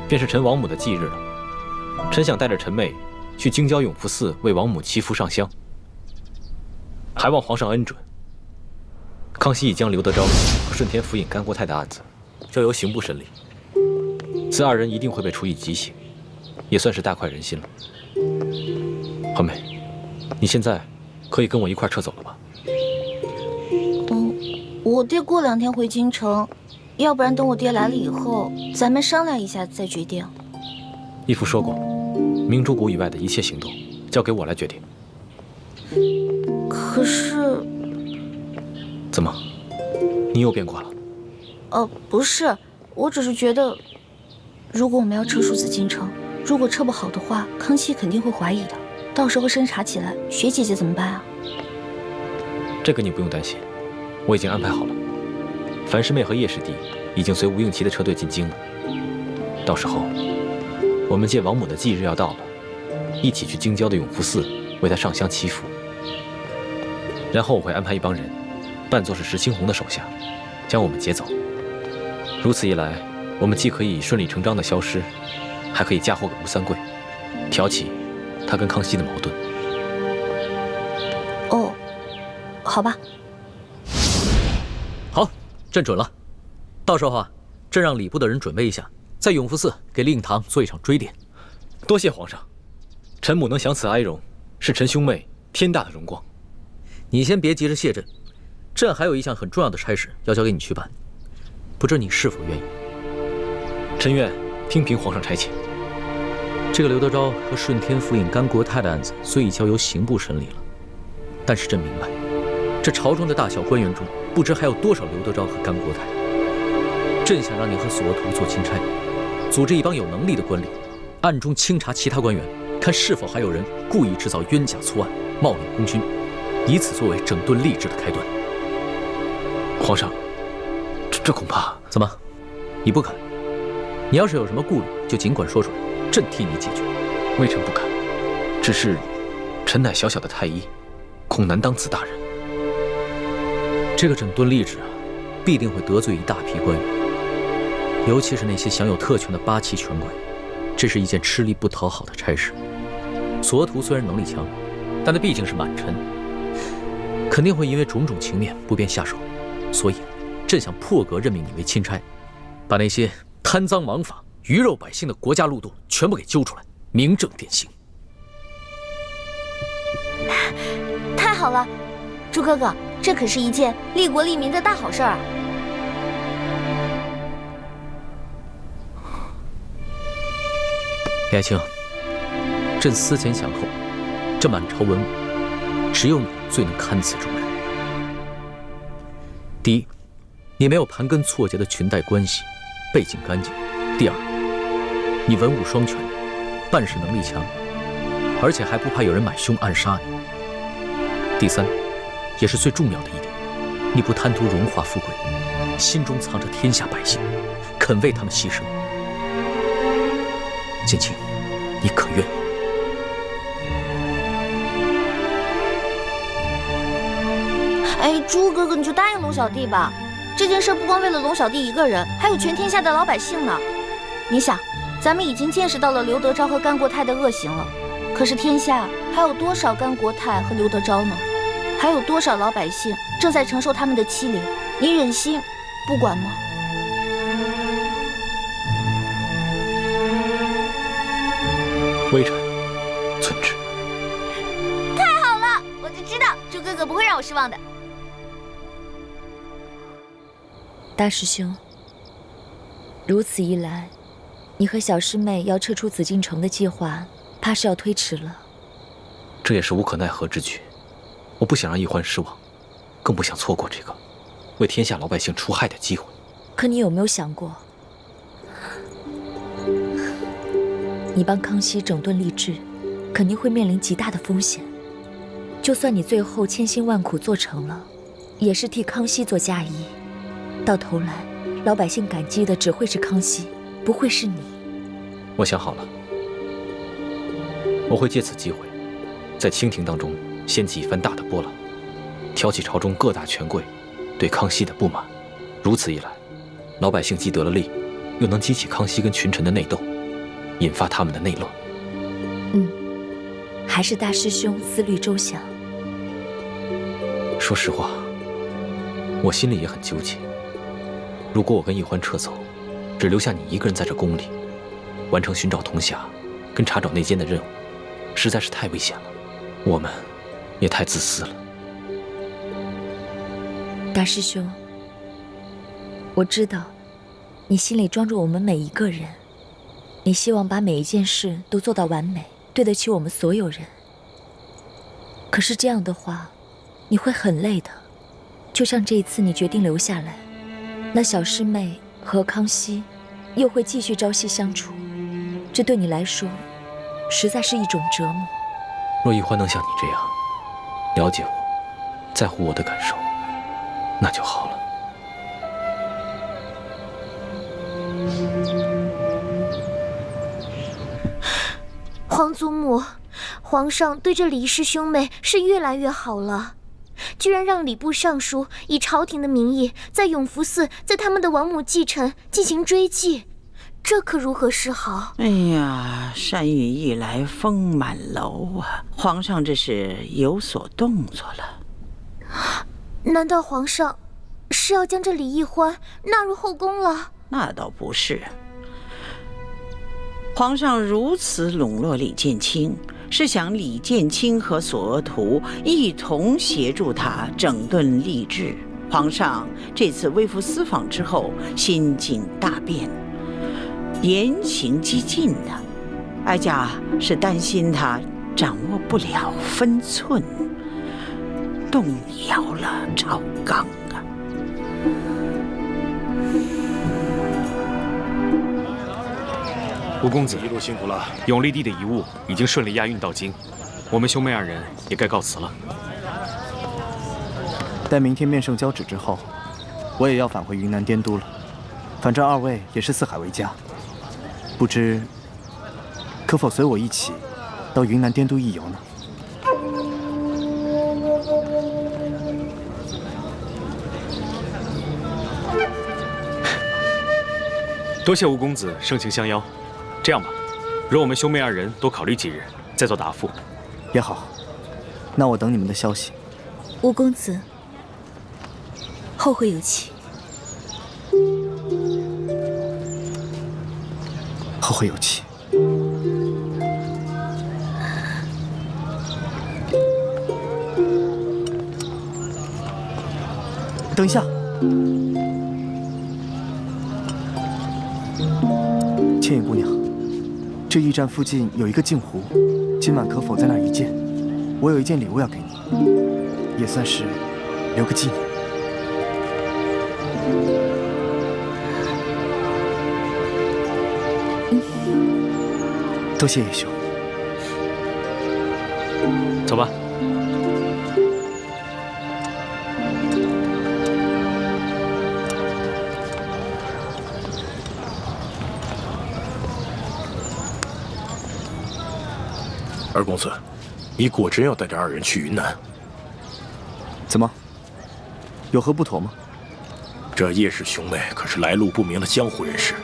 便是陈王母的忌日了。臣想带着臣妹去京郊永福寺为王母祈福上香，还望皇上恩准。康熙已将刘德昭和顺天府尹甘国泰的案子交由刑部审理，此二人一定会被处以极刑，也算是大快人心了。欢妹，你现在可以跟我一块撤走了吧？我爹过2天回京城，要不然等我爹来了以后，咱们商量一下再决定。义父说过，明珠谷以外的一切行动交给我来决定。可是，怎么，你又变卦了？不是，我只是觉得，如果我们要撤出紫禁城，如果撤不好的话，康熙肯定会怀疑的，到时候侦查起来，雪姐姐怎么办啊？这个你不用担心，我已经安排好了。樊师妹和叶师弟已经随吴应琪的车队进京了，到时候我们借王母的忌日要到了，一起去京郊的永福寺为她上香祈福。然后我会安排一帮人，扮作是石青红的手下，将我们劫走。如此一来，我们既可以顺理成章的消失，还可以嫁祸给吴三桂，挑起他跟康熙的矛盾。哦，好吧。好，朕准了。到时候啊，朕让礼部的人准备一下，在永福寺给令堂做一场追奠。多谢皇上，臣母能享此哀荣，是臣兄妹天大的荣光。你先别急着谢朕，朕还有一项很重要的差事要交给你去办，不知你是否愿意？臣愿听凭皇上差遣。这个刘德昭和顺天府尹甘国泰的案子虽已交由刑部审理了，但是朕明白，这朝中的大小官员中，不知还有多少刘德昭和甘国泰。朕想让你和索额图做钦差，组织一帮有能力的官吏，暗中清查其他官员，看是否还有人故意制造冤假错案，冒领功勋，以此作为整顿吏治的开端。皇上，这恐怕……怎么，你不肯？你要是有什么顾虑，就尽管说出来，朕替你解决。微臣不敢，只是臣乃小小的太医，恐难当此大任。这个整顿吏治啊，必定会得罪一大批官员，尤其是那些享有特权的八旗权贵，这是一件吃力不讨好的差事。索额图虽然能力强，但他毕竟是满臣，肯定会因为种种情面不便下手，所以朕想破格任命你为钦差，把那些贪赃枉法、鱼肉百姓的国家路洞全部给揪出来，明正典刑。太好了，朱哥哥，这可是一件利国利民的大好事啊！李爱卿，朕思前想后，这满朝文武，只有你最能堪此重任。第一，你没有盘根错节的裙带关系，背景干净；第二，你文武双全，办事能力强，而且还不怕有人买凶暗杀你。第三，也是最重要的一点，你不贪图荣华富贵，心中藏着天下百姓，肯为他们牺牲。剑清，你可愿意？哎，朱哥哥，你就答应龙小弟吧。这件事不光为了龙小弟一个人，还有全天下的老百姓呢。你想，咱们已经见识到了刘德昭和甘国泰的恶行了，可是天下还有多少甘国泰和刘德昭呢？还有多少老百姓正在承受他们的欺凌？你忍心不管吗？微臣遵旨。太好了，我就知道朱哥哥不会让我失望的。大师兄，如此一来，你和小师妹要撤出紫禁城的计划，怕是要推迟了。这也是无可奈何之举。我不想让奕欢失望，更不想错过这个为天下老百姓除害的机会。可你有没有想过，你帮康熙整顿吏治，肯定会面临极大的风险。就算你最后千辛万苦做成了，也是替康熙做嫁衣。到头来，老百姓感激的只会是康熙，不会是你。我想好了，我会借此机会，在清廷当中掀起一番大的波澜，挑起朝中各大权贵对康熙的不满。如此一来，老百姓既得了利，又能激起康熙跟群臣的内斗，引发他们的内乱。还是大师兄思虑周详。说实话，我心里也很纠结。如果我跟奕欢撤走，只留下你一个人在这宫里，完成寻找铜匣跟查找内奸的任务，实在是太危险了。我们也太自私了。大师兄，我知道你心里装着我们每一个人，你希望把每一件事都做到完美，对得起我们所有人。可是这样的话，你会很累的。就像这一次你决定留下来，那小师妹和康熙又会继续朝夕相处，这对你来说实在是一种折磨。若奕欢能像你这样了解我，在乎我的感受，那就好了。皇祖母，皇上对这李氏兄妹是越来越好了，居然让礼部尚书以朝廷的名义在永福寺在他们的王母祭臣进行追祭，这可如何是好？哎呀，山雨欲来风满楼啊！皇上这是有所动作了。难道皇上是要将这李奕欢纳入后宫了？那倒不是。皇上如此笼络李建清，是想李建清和索额图一同协助他整顿吏治。皇上这次微服私访之后，心境大变，言行激进的，哀家是担心他掌握不了分寸，动摇了朝纲啊。吴公子一路辛苦了。永历帝的遗物已经顺利押运到京，我们兄妹二人也该告辞了。待明天面圣交旨之后，我也要返回云南滇都了。反正二位也是四海为家，不知可否随我一起到云南滇都一游呢？多谢吴公子盛情相邀。这样吧，容我们兄妹二人多考虑几日，再做答复。也好，那我等你们的消息。吴公子，后会有期。后会有期。等一下，倩影姑娘，这驿站附近有一个镜湖，今晚可否在那儿一见？我有一件礼物要给你，也算是留个纪念。多谢叶兄。走吧。二公子，你果真要带着二人去云南？怎么？有何不妥吗？这叶氏兄妹可是来路不明的江湖人士。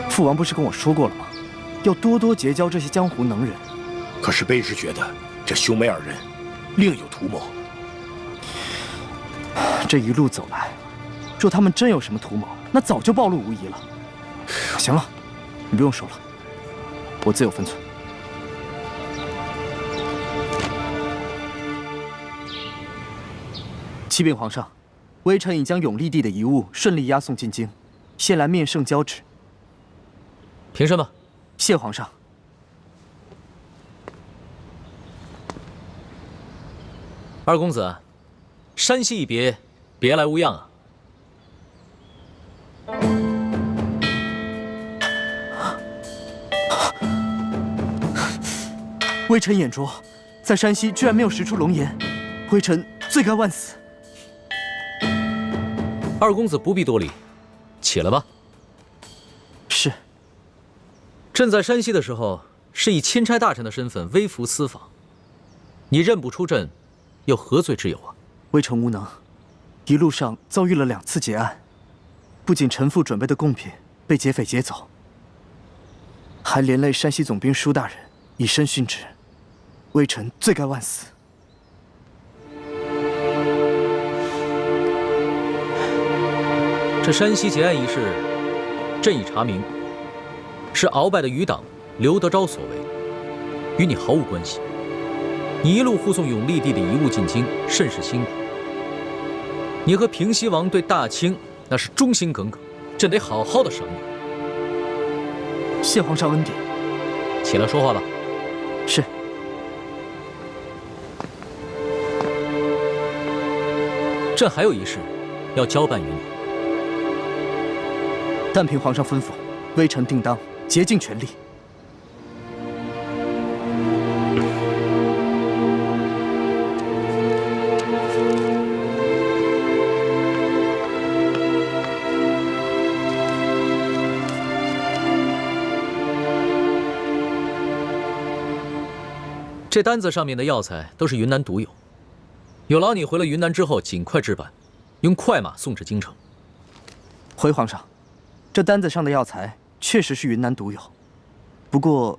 父王不是跟我说过了吗？要多多结交这些江湖能人。可是卑职觉得这兄妹二人另有图谋。这一路走来，若他们真有什么图谋，那早就暴露无遗了。行了，你不用说了，我自有分寸。启禀皇上，微臣已将永历帝的遗物顺利押送进京，现来面圣交旨。平身吧。谢皇上。二公子，山西一别，别来无恙啊。微臣眼拙，在山西居然没有识出龙颜，微臣罪该万死。二公子不必多礼，起来吧。是。朕在山西的时候，是以钦差大臣的身份微服私访，你认不出朕，又何罪之有啊？微臣无能，一路上遭遇了2次劫案，不仅臣父准备的贡品被劫匪劫走，还连累山西总兵舒大人以身殉职，微臣罪该万死。这山西劫案一事，朕已查明，是鳌拜的余党刘德昭所为，与你毫无关系。你一路护送永历帝的遗物进京，甚是辛苦。你和平西王对大清那是忠心耿耿，朕得好好的赏你。谢皇上恩典。起来说话吧。是。朕还有一事要交办于你。但凭皇上吩咐，微臣定当竭尽全力。这单子上面的药材都是云南独有，有劳你回了云南之后尽快制办，用快马送至京城。回皇上。这单子上的药材确实是云南独有，不过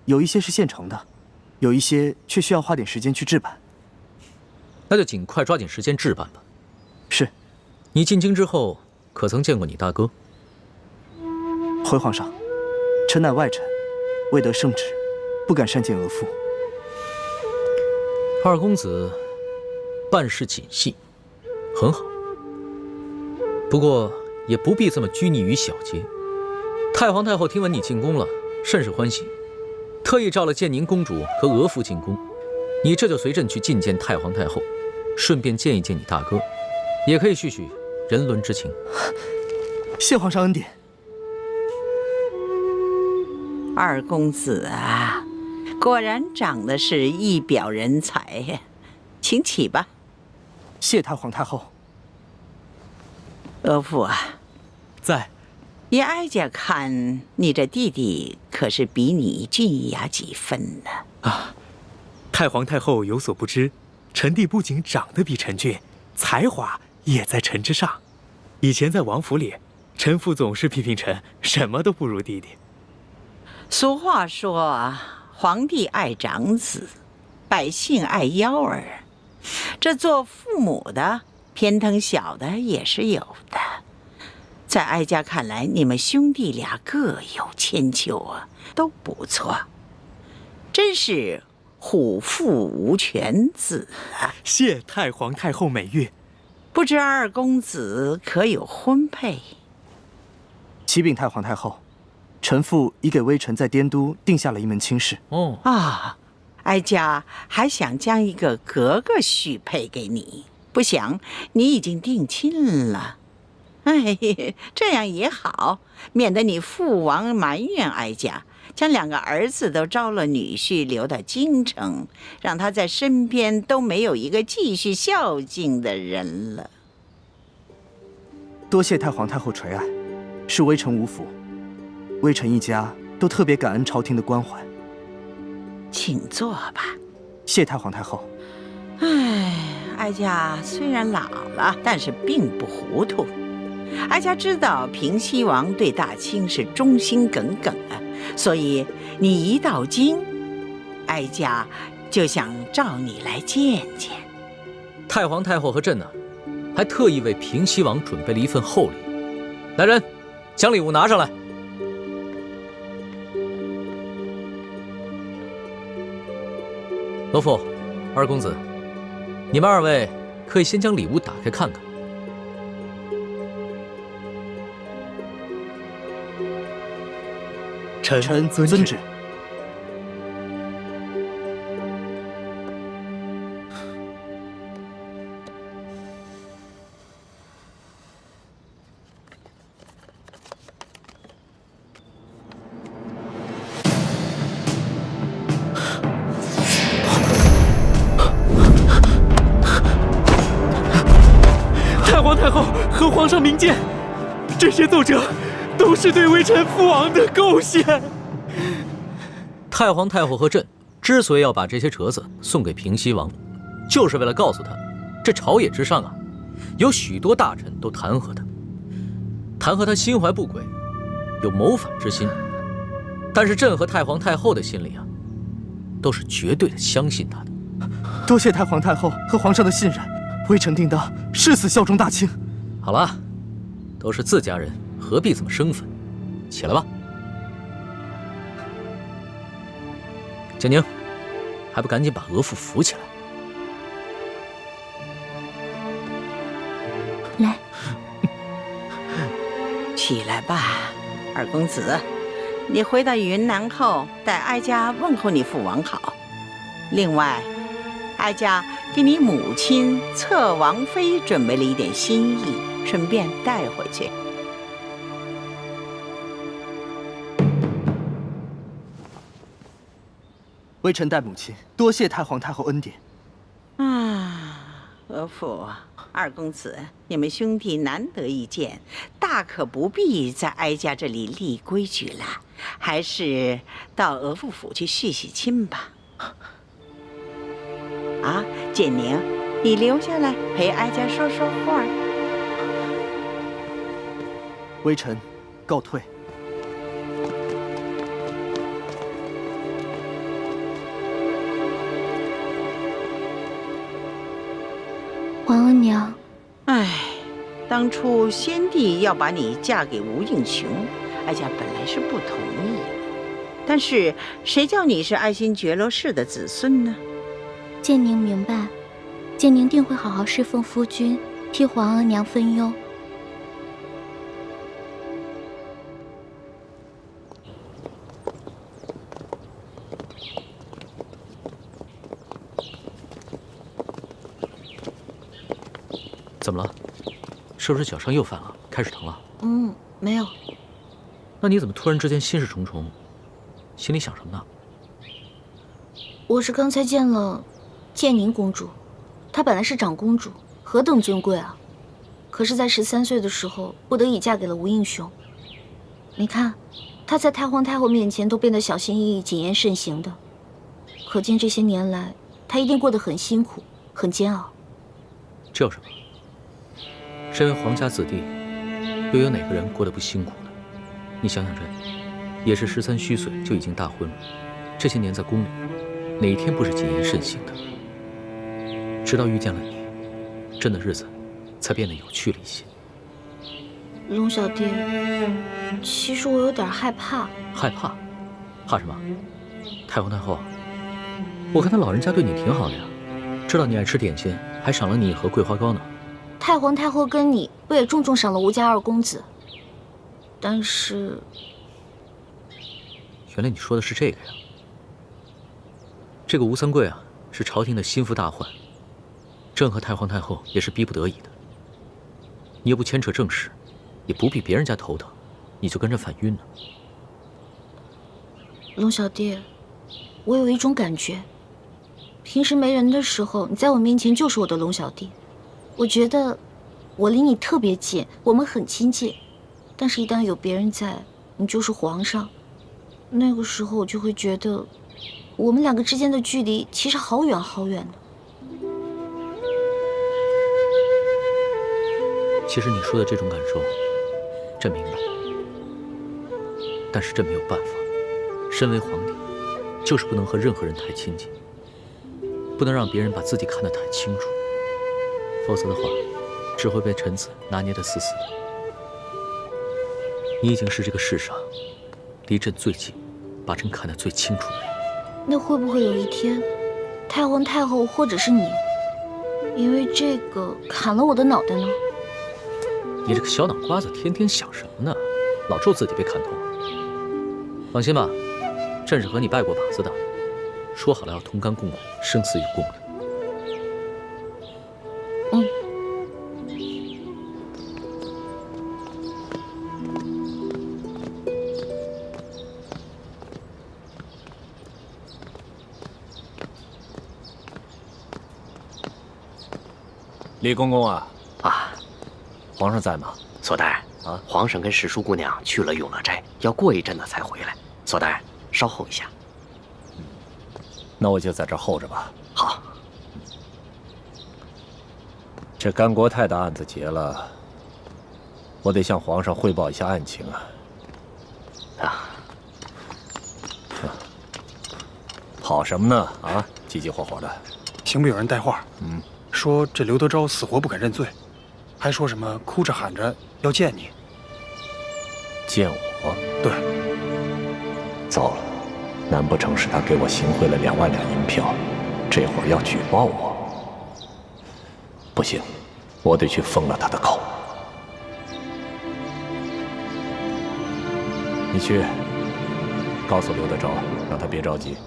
有一些是现成的，有一些却需要花点时间去制版。那就尽快抓紧时间制版吧。是。你进京之后，可曾见过你大哥？回皇上，臣乃外臣，未得圣旨，不敢擅见额驸。二公子办事谨细，很好。不过也不必这么拘泥于小节。太皇太后听闻你进宫了，甚是欢喜，特意召了建宁公主和额驸进宫。你这就随朕去觐见太皇太后，顺便见一见你大哥，也可以叙叙人伦之情。谢皇上恩典。二公子啊，果然长得是一表人才呀，请起吧。谢太皇太后。额驸啊，在。依哀家看，你这弟弟可是比你俊雅几分呢。啊，太皇太后有所不知，臣弟不仅长得比臣俊，才华也在臣之上。以前在王府里，臣父总是批评臣什么都不如弟弟。俗话说啊，皇帝爱长子，百姓爱幺儿。这做父母的偏疼小的也是有的。在哀家看来，你们兄弟俩各有千秋啊，都不错，真是虎父无犬子啊！谢太皇太后美誉。不知二公子可有婚配？启禀太皇太后，臣父已给微臣在滇都定下了一门亲事。哦啊，哀家还想将一个格格许配给你，不想你已经定亲了。哎，这样也好，免得你父王埋怨哀家，将2个儿子都招了女婿，留到京城，让他在身边都没有一个继续孝敬的人了。多谢太皇太后垂爱，是微臣无福。微臣一家都特别感恩朝廷的关怀。请坐吧。谢太皇太后。哀家虽然老了，但是并不糊涂。哀家知道平西王对大清是忠心耿耿啊，所以你一到京，哀家就想召你来见见。太皇太后和朕呢，还特意为平西王准备了一份厚礼。来人，将礼物拿上来。罗父，二公子，你们2位可以先将礼物打开看看。臣遵旨。太皇太后和皇上明鉴，这些奏折都是对微臣父王的构陷。太皇太后和朕之所以要把这些折子送给平西王，就是为了告诉他，这朝野之上啊，有许多大臣都弹劾他心怀不轨，有谋反之心。但是朕和太皇太后的心里啊，都是绝对的相信他的。多谢太皇太后和皇上的信任，微臣定当誓死效忠大清。好了，都是自家人，何必这么生分？起来吧。建宁，还不赶紧把额驸扶起来？来，起来吧，二公子。你回到云南后，代哀家问候你父王好。另外，哀家给你母亲侧王妃准备了一点心意，顺便带回去。微臣代母亲多谢太皇太后恩典。额驸、二公子，你们兄弟难得一见，大可不必在哀家这里立规矩了，还是到额驸府去续续亲吧。啊，建宁，你留下来陪哀家说说话。微臣告退。皇额娘，当初先帝要把你嫁给吴应熊，哀家本来是不同意，但是谁叫你是爱新觉罗氏的子孙呢？建宁明白，建宁定会好好侍奉夫君，替皇额娘分忧。怎么了？是不是脚伤又犯了，开始疼了？没有。那你怎么突然之间心事重重？心里想什么呢？我是刚才见了建宁公主，她本来是长公主，何等尊贵啊！可是，在13岁的时候，不得已嫁给了吴应熊。你看，她在太皇太后面前都变得小心翼翼、谨言慎行的，可见这些年来，她一定过得很辛苦、很煎熬。这有什么？身为皇家子弟，又有哪个人过得不辛苦呢？你想想朕，也是13虚岁就已经大婚了，这些年在宫里，哪一天不是谨言慎行的？直到遇见了你，朕的日子才变得有趣了一些。龙小弟，其实我有点害怕。害怕？怕什么？太皇太后，我看他老人家对你挺好的呀，知道你爱吃点心，还赏了你一盒桂花糕呢。太皇太后跟你不也重重赏了吴家二公子？但是，原来你说的是这个呀。这个吴三桂啊，是朝廷的心腹大患，朕和太皇太后也是逼不得已的。你又不牵扯政事，也不必别人家头疼，你就跟着犯晕呢。龙小弟，我有一种感觉，平时没人的时候，你在我面前就是我的龙小弟。我觉得我离你特别近，我们很亲近。但是，一旦有别人在，你就是皇上。那个时候，我就会觉得，我们两个之间的距离其实好远好远的。其实你说的这种感受，朕明白，但是朕没有办法。身为皇帝，就是不能和任何人太亲近，不能让别人把自己看得太清楚，否则的话，只会被臣子拿捏得死死的。你已经是这个世上离朕最近，把朕看得最清楚的人。那会不会有一天，太皇太后或者是你，因为这个砍了我的脑袋呢？你这个小脑瓜子，天天想什么呢？老咒自己被砍头。放心吧，朕是和你拜过把子的，说好了要同甘共苦，生死与共的。嗯。李公公啊，啊，皇上在吗？索大人啊，皇上跟史淑姑娘去了永乐斋，要过一阵子才回来。索大人，稍候一下。那我就在这儿候着吧。好。这甘国泰的案子结了，我得向皇上汇报一下案情啊。跑什么呢？啊，急急火火的。刑部有人带话，说这刘德昭死活不肯认罪，还说什么哭着喊着要见你。见我？对。糟了，难不成是他给我行贿了2万两银票，这会儿要举报我？不行，我得去封了他的口。你去告诉刘德昭，让他别着急，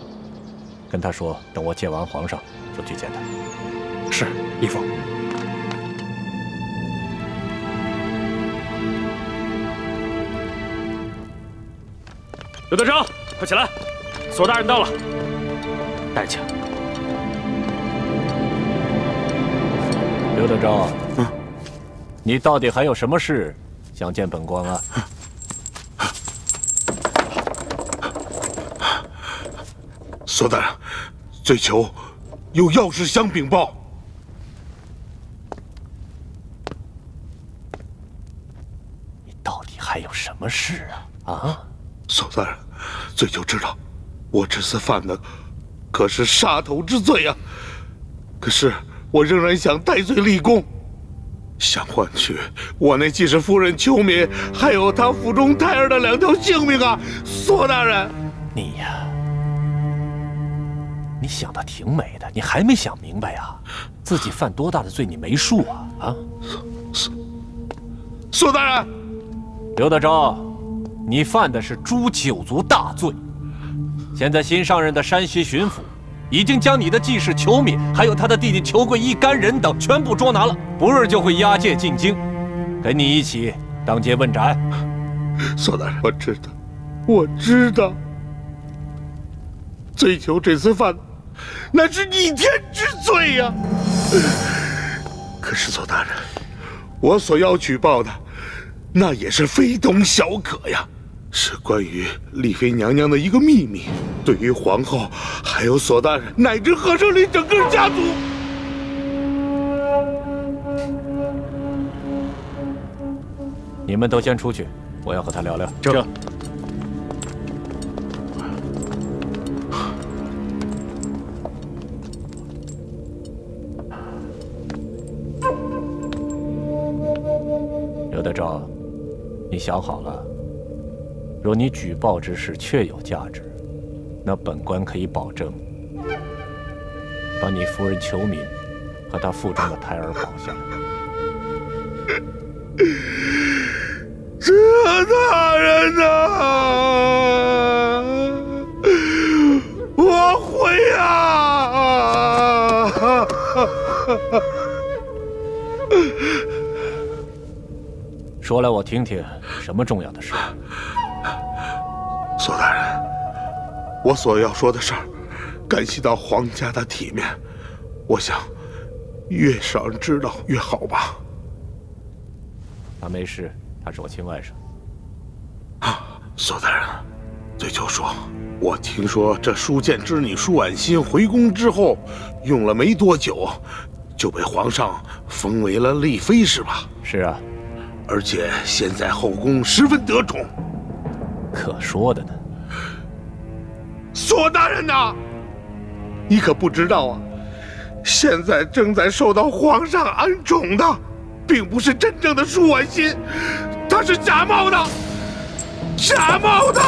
跟他说，等我见完皇上就去见他。是，义父。刘德昭，快起来！索大人到了。带去。刘德昭，你到底还有什么事想见本官啊？索大人，罪囚有要事相禀报。你到底还有什么事啊？啊？索大人，罪囚知道，我这次犯的可是杀头之罪啊！可是我仍然想戴罪立功，想换取我那继室夫人秋敏，还有她腹中胎儿的2条性命啊！索大人，你呀，你想的挺美的，你还没想明白呀？自己犯多大的罪你没数啊？啊？索大人，刘德昭。你犯的是诛9族大罪，现在新上任的山西巡抚已经将你的继室裘敏，还有他的弟弟裘贵一干人等全部捉拿了，不日就会押解进京，跟你一起当街问斩。索大人，我知道，我知道，罪囚这次犯的那是逆天之罪呀！可是索大人，我所要举报的，那也是非同小可呀。是关于丽妃娘娘的一个秘密，对于皇后，还有索大人，乃至和盛林整个家族。你们都先出去，我要和他聊聊。这。刘德昭，你想好了？若你举报之事确有价值，那本官可以保证，把你夫人裘敏和她腹中的胎儿保下来。这大人呐，我会啊！说来我听听，什么重要的事？索大人，我所要说的事儿，干系到皇家的体面，我想越少人知道越好吧。他没事，他是我亲外甥。索大人，对就说，我听说这舒建之女舒婉心回宫之后，用了没多久，就被皇上封为了丽妃，是吧？是啊，而且现在后宫十分得宠。可说的呢。索大人呐，你可不知道啊，现在正在受到皇上恩宠的，并不是真正的舒婉心，她是假冒的，假冒的。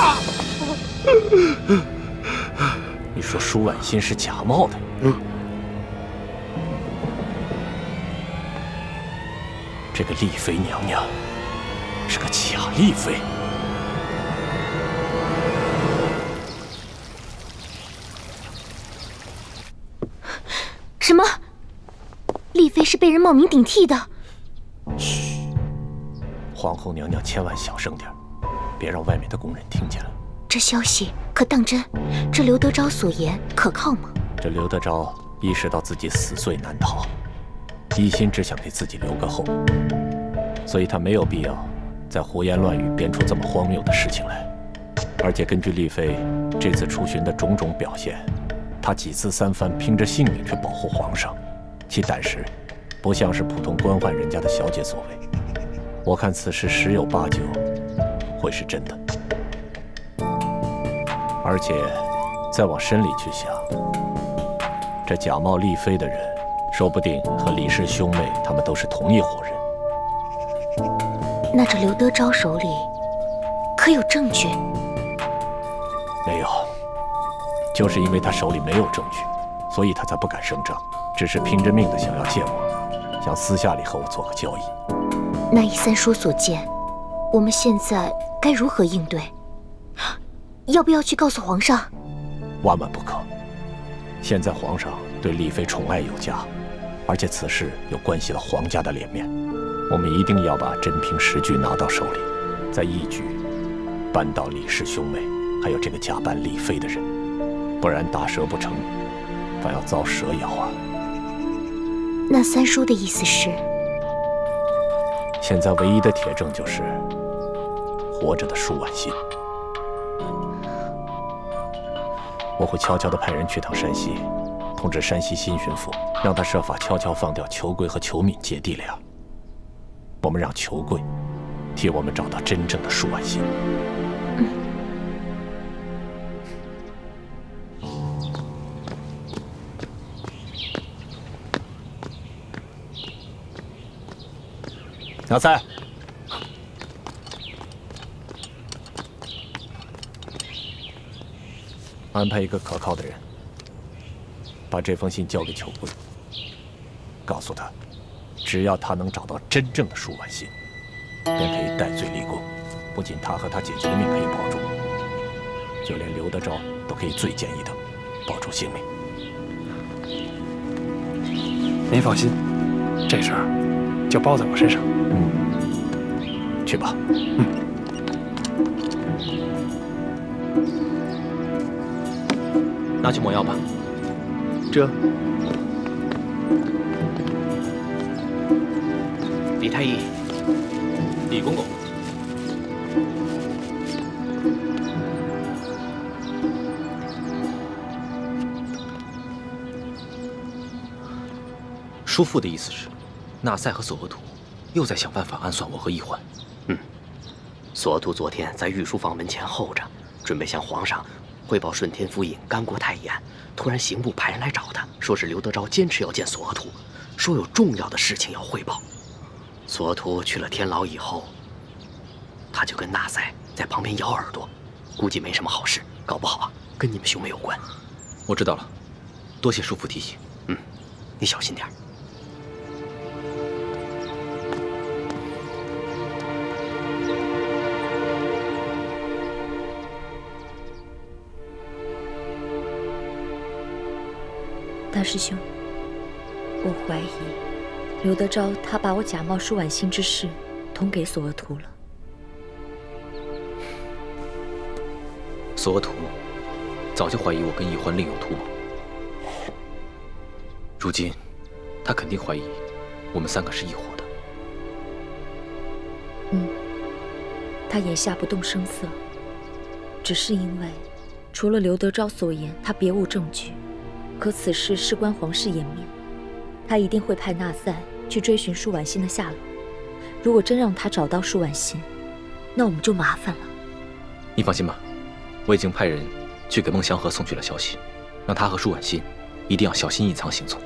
你说舒婉心是假冒的？这个丽妃娘娘是个假丽妃。什么？丽妃是被人冒名顶替的？嘘，皇后娘娘千万小声点，别让外面的宫人听见了。这消息可当真？这刘德昭所言可靠吗？这刘德昭意识到自己死罪难逃，一心只想给自己留个后，所以他没有必要在胡言乱语编出这么荒谬的事情来。而且根据丽妃这次出巡的种种表现，她几次三番拼着性命去保护皇上，其胆识不像是普通官宦人家的小姐所为。我看此事十有八九会是真的。而且再往深里去想，这假冒丽妃的人，说不定和李氏兄妹他们都是同一伙人。那这刘德昭手里可有证据？没有，就是因为他手里没有证据，所以他才不敢声张，只是拼着命的想要见我，想私下里和我做个交易。那依三叔所见，我们现在该如何应对？要不要去告诉皇上？万万不可！现在皇上对丽妃宠爱有加，而且此事又关系到皇家的脸面，我们一定要把真凭实据拿到手里，再一举扳倒李氏兄妹，还有这个假扮丽妃的人，不然大蛇不成，反要遭蛇咬啊！那三叔的意思是？现在唯一的铁证就是活着的舒婉心。我会悄悄地派人去趟山西，通知山西新巡抚，让他设法悄悄放掉裘贵和裘敏姐弟俩。我们让裘贵替我们找到真正的舒婉心。拿菜。安排一个可靠的人，把这封信交给裘贵，告诉他，只要他能找到真正的舒婉心，便可以戴罪立功。不仅他和他姐姐的命可以保住，就连刘德昭都可以罪减一等，保住性命。您放心，这事儿就包在我身上。去吧。拿去抹药吧。这，李太医，李公公，叔父的意思是，纳赛和索额图又在想办法暗算我和奕欢。索额图昨天在御书房门前候着，准备向皇上汇报顺天府尹甘国泰一案。突然刑部派人来找他，说是刘德昭坚持要见索额图，说有重要的事情要汇报。索额图去了天牢以后，他就跟纳赛在旁边咬耳朵，估计没什么好事，搞不好跟你们兄妹有关。我知道了，多谢叔父提醒。你小心点。大师兄，我怀疑刘德昭他把我假冒舒婉心之事通给索额图了。索额图早就怀疑我跟易欢另有图谋。如今，他肯定怀疑我们3个是一伙的。他眼下不动声色，只是因为除了刘德昭所言，他别无证据。可此事事关皇室颜面，他一定会派纳赛去追寻舒婉欣的下落。如果真让他找到舒婉欣，那我们就麻烦了。你放心吧，我已经派人去给孟祥和送去了消息，让他和舒婉欣一定要小心隐藏行踪。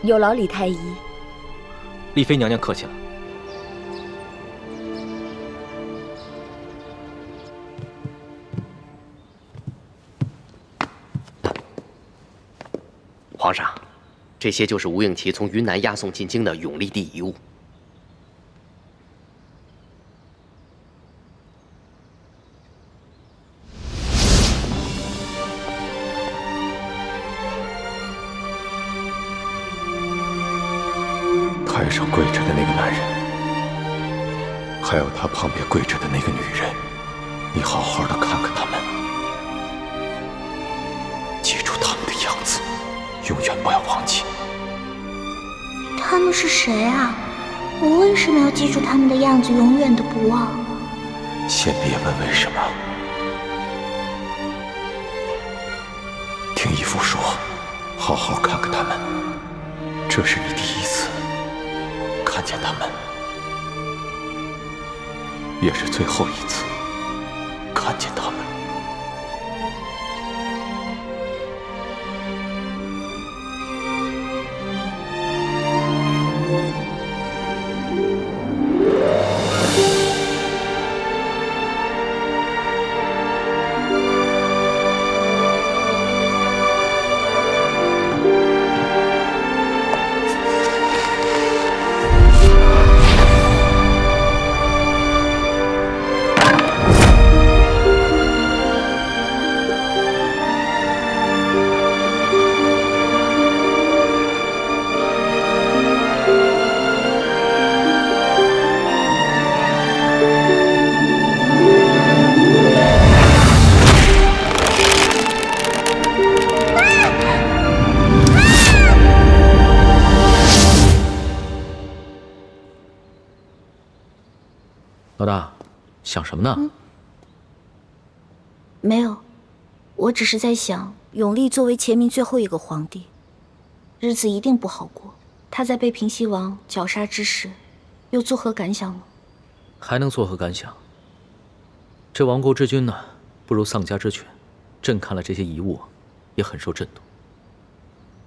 有劳李太医。丽妃娘娘客气了。皇上，这些就是吴应奇从云南押送进京的永历帝遗物。台上跪着的那个男人，还有他旁边跪着的那个女人，你好好的看看他们，记住他们的样子，永远不要忘记。他们是谁啊？我为什么要记住他们的样子，永远都不忘？先别问为什么，听义父说，好好看看他们。这是你第一次看见他们，也是最后一次看见他们。老大，想什么呢？没有，我只是在想，永历作为前明最后一个皇帝，日子一定不好过。他在被平西王绞杀之时，又作何感想呢？还能作何感想？这亡国之君呢，不如丧家之犬。朕看了这些遗物，也很受震动。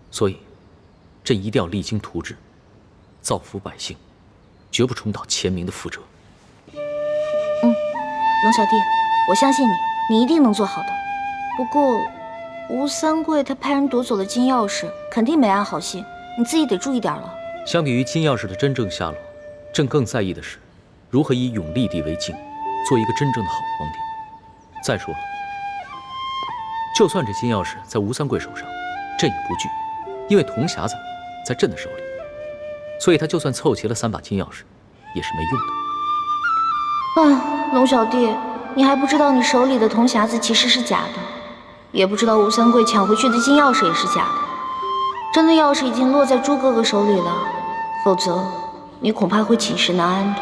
所以，朕一定要励精图治，造福百姓，绝不重蹈前明的覆辙。龙小弟，我相信你，你一定能做好的。不过，吴三桂他派人夺走了金钥匙，肯定没安好心，你自己得注意点了。相比于金钥匙的真正下落，朕更在意的是，如何以永历帝为镜，做一个真正的好皇帝。再说了，就算这金钥匙在吴三桂手上，朕也不惧，因为铜匣子在朕的手里，所以他就算凑齐了3把金钥匙，也是没用的。龙小弟，你还不知道你手里的铜匣子其实是假的，也不知道吴三桂抢回去的金钥匙也是假的。真的钥匙已经落在朱哥哥手里了，否则你恐怕会寝食难安的。